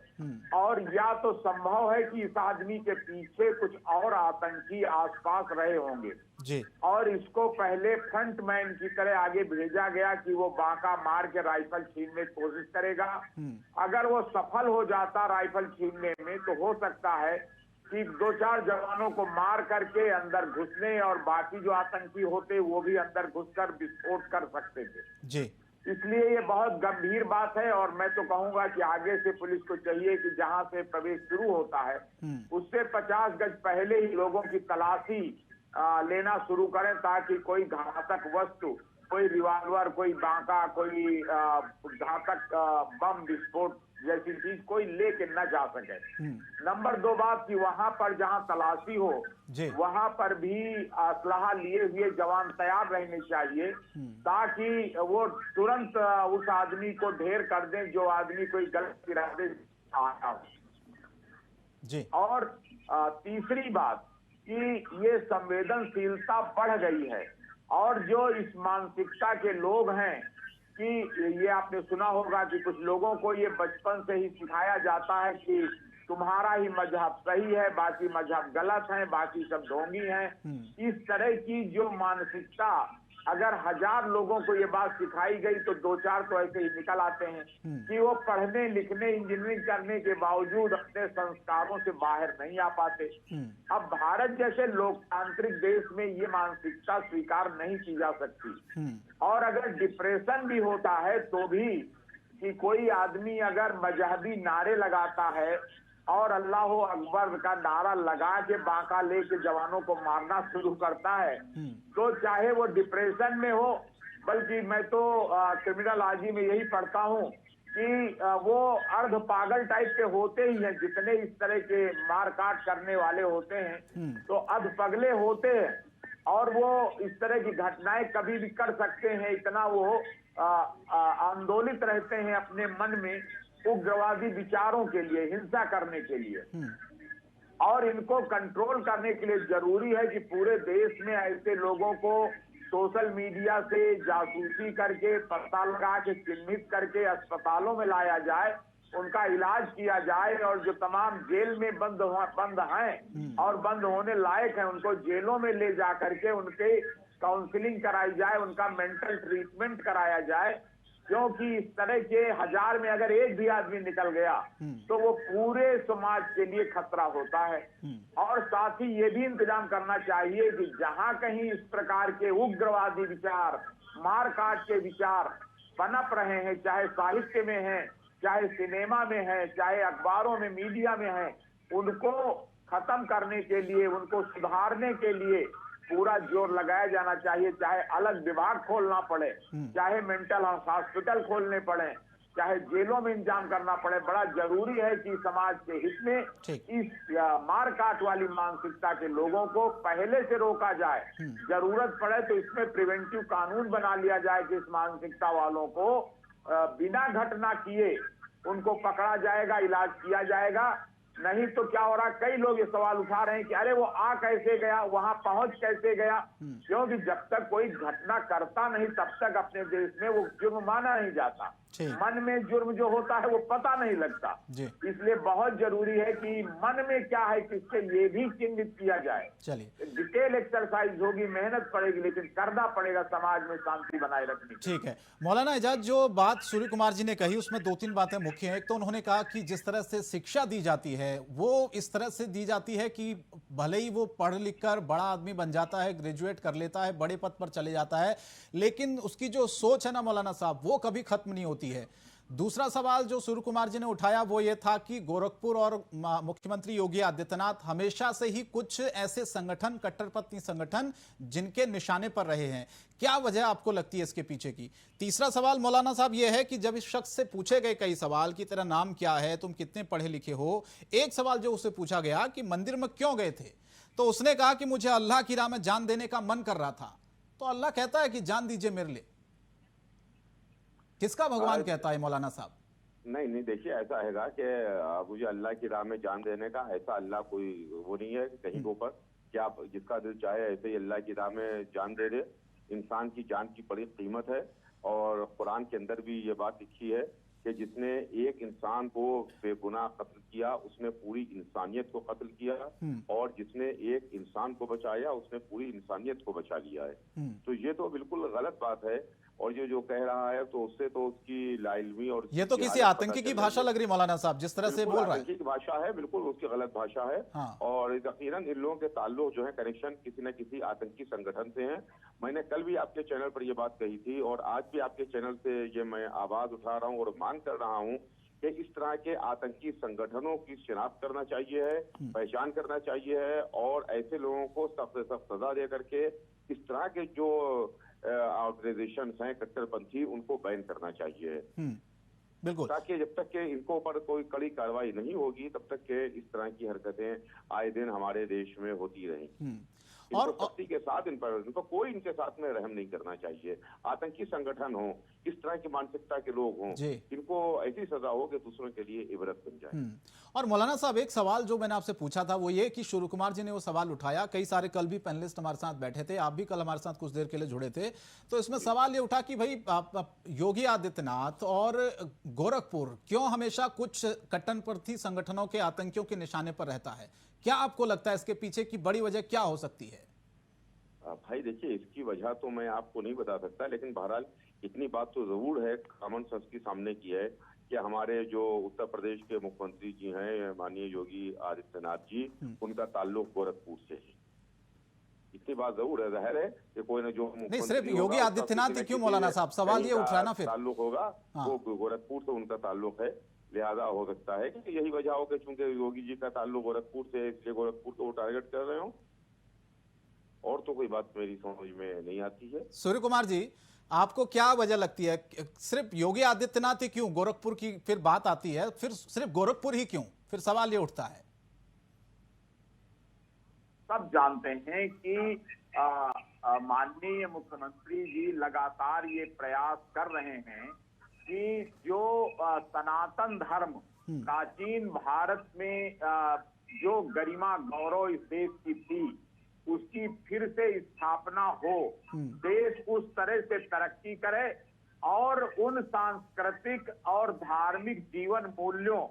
और या तो संभव है कि इस आदमी के पीछे कुछ और आतंकी आसपास रहे होंगे जी। और इसको पहले फ्रंट मैन की तरह आगे भेजा गया कि वो बांका मार के राइफल छीनने की कोशिश करेगा। अगर वो सफल हो जाता राइफल छीनने में तो हो सकता है कि 2-4 जवानों को मार करके अंदर घुसने और बाकी जो आतंकी होते वो भी अंदर घुसकर विस्फोट कर सकते थे जी। इसलिए ये बहुत गंभीर बात है और मैं तो कहूंगा कि आगे से पुलिस को चाहिए कि जहां से प्रवेश शुरू होता है उससे 50 गज पहले ही लोगों की तलाशी लेना शुरू करें ताकि कोई घातक वस्तु, कोई रिवॉल्वर, कोई बांका, कोई घातक बम विस्फोट जैसी चीज कोई लेके न जा सके। नंबर 2 बात कि वहां पर जहां तलाशी हो वहां पर भी असलहा लिए हुए जवान तैयार रहने चाहिए ताकि वो तुरंत उस आदमी को ढेर कर दें जो आदमी कोई गलत इरादे आया हो जी। और तीसरी बात कि ये संवेदनशीलता बढ़ गई है और जो इस मानसिकता के लोग हैं कि ये आपने सुना होगा कि कुछ लोगों को ये बचपन से ही सिखाया जाता है कि तुम्हारा ही मजहब सही है, बाकी मजहब गलत है, बाकी सब ढोंगी हैं। इस तरह की जो मानसिकता अगर 1000 लोगों को ये बात सिखाई गई तो 2-4 तो ऐसे ही निकल आते हैं कि वो पढ़ने लिखने इंजीनियरिंग करने के बावजूद अपने संस्कारों से बाहर नहीं आ पाते। अब भारत जैसे लोकतांत्रिक देश में ये मानसिकता स्वीकार नहीं की जा सकती और अगर डिप्रेशन भी होता है तो भी कि कोई आदमी अगर मजहबी नारे लगाता है और अल्लाह अकबर का नारा लगा के बांका लेके जवानों को मारना शुरू करता है तो चाहे वो डिप्रेशन में हो, बल्कि मैं तो क्रिमिनोलॉजी में यही पढ़ता हूँ कि वो अर्ध पागल टाइप के होते ही हैं। जितने इस तरह के मारकाट करने वाले होते हैं तो अर्ध पगले होते हैं और वो इस तरह की घटनाएं कभी भी कर सकते हैं। इतना वो आंदोलित रहते हैं अपने मन में उग्रवादी विचारों के लिए, हिंसा करने के लिए और इनको कंट्रोल करने के लिए जरूरी है कि पूरे देश में ऐसे लोगों को सोशल मीडिया से जासूसी करके पता लगा के चिन्हित करके अस्पतालों में लाया जाए, उनका इलाज किया जाए और जो तमाम जेल में बंद हैं और बंद होने लायक हैं उनको जेलों में ले जा करके उनके काउंसलिंग कराई जाए, उनका मेंटल ट्रीटमेंट कराया जाए। क्योंकि इस तरह के 1000 में अगर एक भी आदमी निकल गया तो वो पूरे समाज के लिए खतरा होता है। और साथ ही ये भी इंतजाम करना चाहिए कि जहां कहीं इस प्रकार के उग्रवादी विचार, मारकाट के विचार पनप रहे हैं, चाहे साहित्य में है, चाहे सिनेमा में है, चाहे अखबारों में, मीडिया में है, उनको खत्म करने के लिए, उनको सुधारने के लिए पूरा जोर लगाया जाना चाहिए। चाहे अलग विभाग खोलना पड़े, चाहे मेंटल हॉस्पिटल खोलने पड़े, चाहे जेलों में इंतजाम करना पड़े, बड़ा जरूरी है कि समाज के हित में इस मारकाट वाली मानसिकता के लोगों को पहले से रोका जाए। जरूरत पड़े तो इसमें प्रिवेंटिव कानून बना लिया जाए कि इस मानसिकता वालों को बिना घटना किए उनको पकड़ा जाएगा, इलाज किया जाएगा। नहीं तो क्या हो रहा, कई लोग ये सवाल उठा रहे हैं कि अरे वो आ कैसे गया, वहां पहुंच कैसे गया, क्योंकि जब तक कोई घटना करता नहीं तब तक अपने देश में वो जुर्म माना नहीं जाता। मन में जुर्म जो होता है वो पता नहीं लगता। इसलिए बहुत जरूरी है कि मन में क्या है किससे ये भी चिन्हित किया जाए। चलिए, डिटेल एक्सरसाइज होगी, मेहनत पड़ेगी, लेकिन करना पड़ेगा समाज में शांति बनाए रखने। ठीक है मौलाना एजाज, जो बात सूर्य कुमार जी ने कही उसमें 2-3 बातें मुख्य हैं। एक तो उन्होंने कहा कि जिस तरह से शिक्षा दी जाती है वो इस तरह से दी जाती है कि भले ही वो पढ़ लिख कर बड़ा आदमी बन जाता है, ग्रेजुएट कर लेता है, बड़े पद पर चले जाता है, लेकिन उसकी जो सोच है ना मौलाना साहब, वो कभी खत्म नहीं होती है। दूसरा सवाल जो सूर्य कुमार जी ने उठाया वो ये था कि गोरखपुर और मुख्यमंत्री योगी आदित्यनाथ हमेशा से ही कुछ ऐसे संगठन, कट्टरपंथी संगठन, जिनके निशाने पर रहे हैं। क्या वजह आपको लगती है इसके पीछे की? तीसरा सवाल मौलाना साहब ये है कि जब इस शख्स से पूछे गए कई सवाल कि तेरा नाम क्या है, तुम कितने पढ़े लिखे हो, एक सवाल जो उससे पूछा गया कि मंदिर में क्यों गए थे, तो उसने कहा कि मुझे अल्लाह की राह में जान देने का मन कर रहा था। तो अल्लाह कहता है कि जान दीजिए मेरे लिए, किसका भगवान कहता है मौलाना साहब? नहीं नहीं, देखिए ऐसा हैगा कि मुझे अल्लाह की राह में जान देने का ऐसा अल्लाह कोई वो नहीं है कहीं के ऊपर कि आप जिसका दिल चाहे ऐसे ही अल्लाह की राह में जान दे दे। इंसान की जान की बड़ी कीमत है और कुरान के अंदर भी ये बात लिखी है कि जिसने एक इंसान को बेगुनाह कत्ल किया उसने पूरी इंसानियत को कत्ल किया और जिसने एक इंसान को बचाया उसने पूरी इंसानियत को बचा लिया है। तो ये तो बिल्कुल गलत बात है और ये जो कह रहा है तो उससे तो उसकी लाइल्मी और ये तो किसी आतंकी की भाषा लग रही मौलाना साहब, जिस तरह से बोल रहा है। आतंकी की भाषा है, बिल्कुल उसकी गलत भाषा है। हाँ। और यकीनन इन लोगों के ताल्लुक जो है कनेक्शन किसी न किसी आतंकी संगठन से हैं। मैंने कल भी आपके चैनल पर ये बात कही थी और आज भी आपके चैनल से ये मैं आवाज उठा रहा हूँ और मांग कर रहा हूँ कि इस तरह के आतंकी संगठनों की शिनाख्त करना चाहिए है, पहचान करना चाहिए है और ऐसे लोगों को सख्त से सख्त सजा दे करके इस तरह के जो ऑर्गेनाइजेशन हैं कट्टरपंथी उनको बैन करना चाहिए। बिल्कुल, ताकि जब तक के इनको पर कोई कड़ी कार्रवाई नहीं होगी तब तक के इस तरह की हरकतें आए दिन हमारे देश में होती रहेंगी। और सख्ती के साथ इन पर कोई इनके साथ में रहम नहीं करना चाहिए। आतंकी संगठन हो, इस तरह की मानसिकता के लोग हों, इनको ऐसी सजा हो कि दूसरों के लिए इबरत बन जाए। और मौलाना साहब एक सवाल जो मैंने आपसे पूछा था वो ये कि सूर्य कुमार जी ने वो सवाल उठाया, कई सारे कल भी पैनलिस्ट हमारे साथ बैठे थे, आप भी कल हमारे साथ कुछ देर के लिए जुड़े थे, तो इसमें सवाल ये उठा कि भाई योगी आदित्यनाथ और गोरखपुर क्यों हमेशा कुछ कट्टरपंथी संगठनों के आतंकियों के निशाने पर रहता है? क्या आपको लगता है इसके पीछे की बड़ी वजह क्या हो सकती है? भाई देखिए, इसकी वजह तो मैं आपको नहीं बता सकता, लेकिन बहरहाल इतनी बात तो जरूर है, कॉमन सेंस की सामने की है कि हमारे जो उत्तर प्रदेश के मुख्यमंत्री जी हैं माननीय योगी आदित्यनाथ जी, उनका ताल्लुक गोरखपुर से है। इतनी बात जरूर है, जाहिर है कि कोई न जो नहीं सिर्फ योगी आदित्यनाथ ही क्यों मौलाना साहब, सवाल ये उठ रहा है ना, फिर ताल्लुक होगा वो गोरखपुर से उनका ताल्लुक है, लिहाजा हो सकता है कि यही वजह हो कि चूंकि योगी जी का ताल्लुक गोरखपुर से इसलिए गोरखपुर को वो टारगेट कर रहे हो। और तो कोई बात मेरी समझ में नहीं आती है। सूर्य कुमार जी, आपको क्या वजह लगती है, सिर्फ योगी आदित्यनाथ ही क्यों, गोरखपुर की फिर बात आती है, फिर सिर्फ गोरखपुर ही क्यों, फिर सवाल ये उठता है। सब जानते हैं कि माननीय मुख्यमंत्री जी लगातार ये प्रयास कर रहे हैं कि जो सनातन धर्म प्राचीन भारत में जो गरिमा गौरव इस देश की थी उसकी फिर से स्थापना हो, देश उस तरह से तरक्की करे और उन सांस्कृतिक और धार्मिक जीवन मूल्यों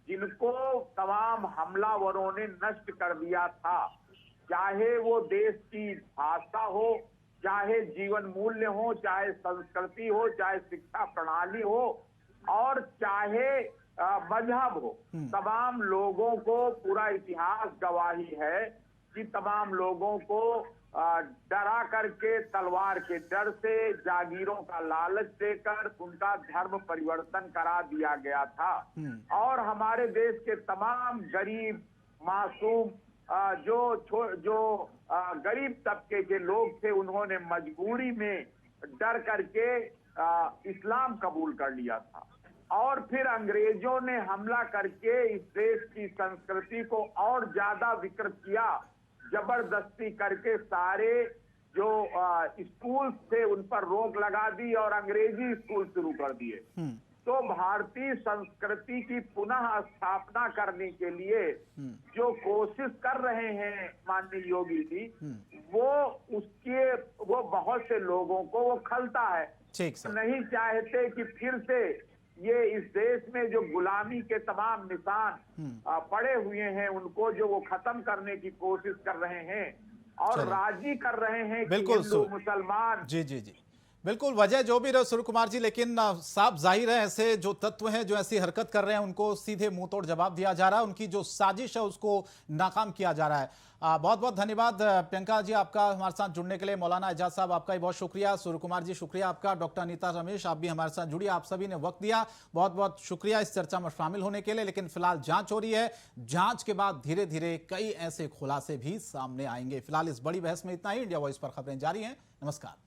जिनको तमाम हमलावरों ने नष्ट कर दिया था, चाहे वो देश की भाषा हो, चाहे जीवन मूल्य हो, चाहे संस्कृति हो, चाहे शिक्षा प्रणाली हो और चाहे मजहब हो, तमाम लोगों को पूरा इतिहास गवाही है कि तमाम लोगों को डरा करके, तलवार के डर से, जागीरों का लालच देकर उनका धर्म परिवर्तन करा दिया गया था। और हमारे देश के तमाम गरीब मासूम जो गरीब तबके के लोग थे उन्होंने मजबूरी में डर करके इस्लाम कबूल कर लिया था और फिर अंग्रेजों ने हमला करके इस देश की संस्कृति को और ज्यादा विकृत किया, जबरदस्ती करके सारे जो स्कूल थे उन पर रोक लगा दी और अंग्रेजी स्कूल शुरू कर दिए। तो भारतीय संस्कृति की पुनः स्थापना करने के लिए जो कोशिश कर रहे हैं माननीय योगी जी, वो बहुत से लोगों को वो खलता है। नहीं चाहते कि फिर से ये इस देश में जो गुलामी के तमाम निशान पड़े हुए हैं उनको जो वो खत्म करने की कोशिश कर रहे हैं और राजी कर रहे हैं कि हिंदू मुसलमान। जी जी जी बिल्कुल, वजह जो भी रहे सूर्य कुमार जी, लेकिन साफ जाहिर है ऐसे जो तत्व हैं जो ऐसी हरकत कर रहे हैं उनको सीधे मुंह तोड़ जवाब दिया जा रहा है, उनकी जो साजिश है उसको नाकाम किया जा रहा है। बहुत बहुत धन्यवाद प्रियंका जी आपका हमारे साथ जुड़ने के लिए, मौलाना एजाज साहब आपका भी बहुत शुक्रिया, सूर्य कुमार जी शुक्रिया आपका, डॉक्टर अनीता रमेश आप भी हमारे साथ जुड़ी, आप सभी ने वक्त दिया, बहुत बहुत शुक्रिया इस चर्चा में शामिल होने के लिए। लेकिन फिलहाल जांच हो रही है, जांच के बाद धीरे धीरे कई ऐसे खुलासे भी सामने आएंगे। फिलहाल इस बड़ी बहस में इतना ही। इंडिया वॉइस पर खबरें जारी हैं। नमस्कार।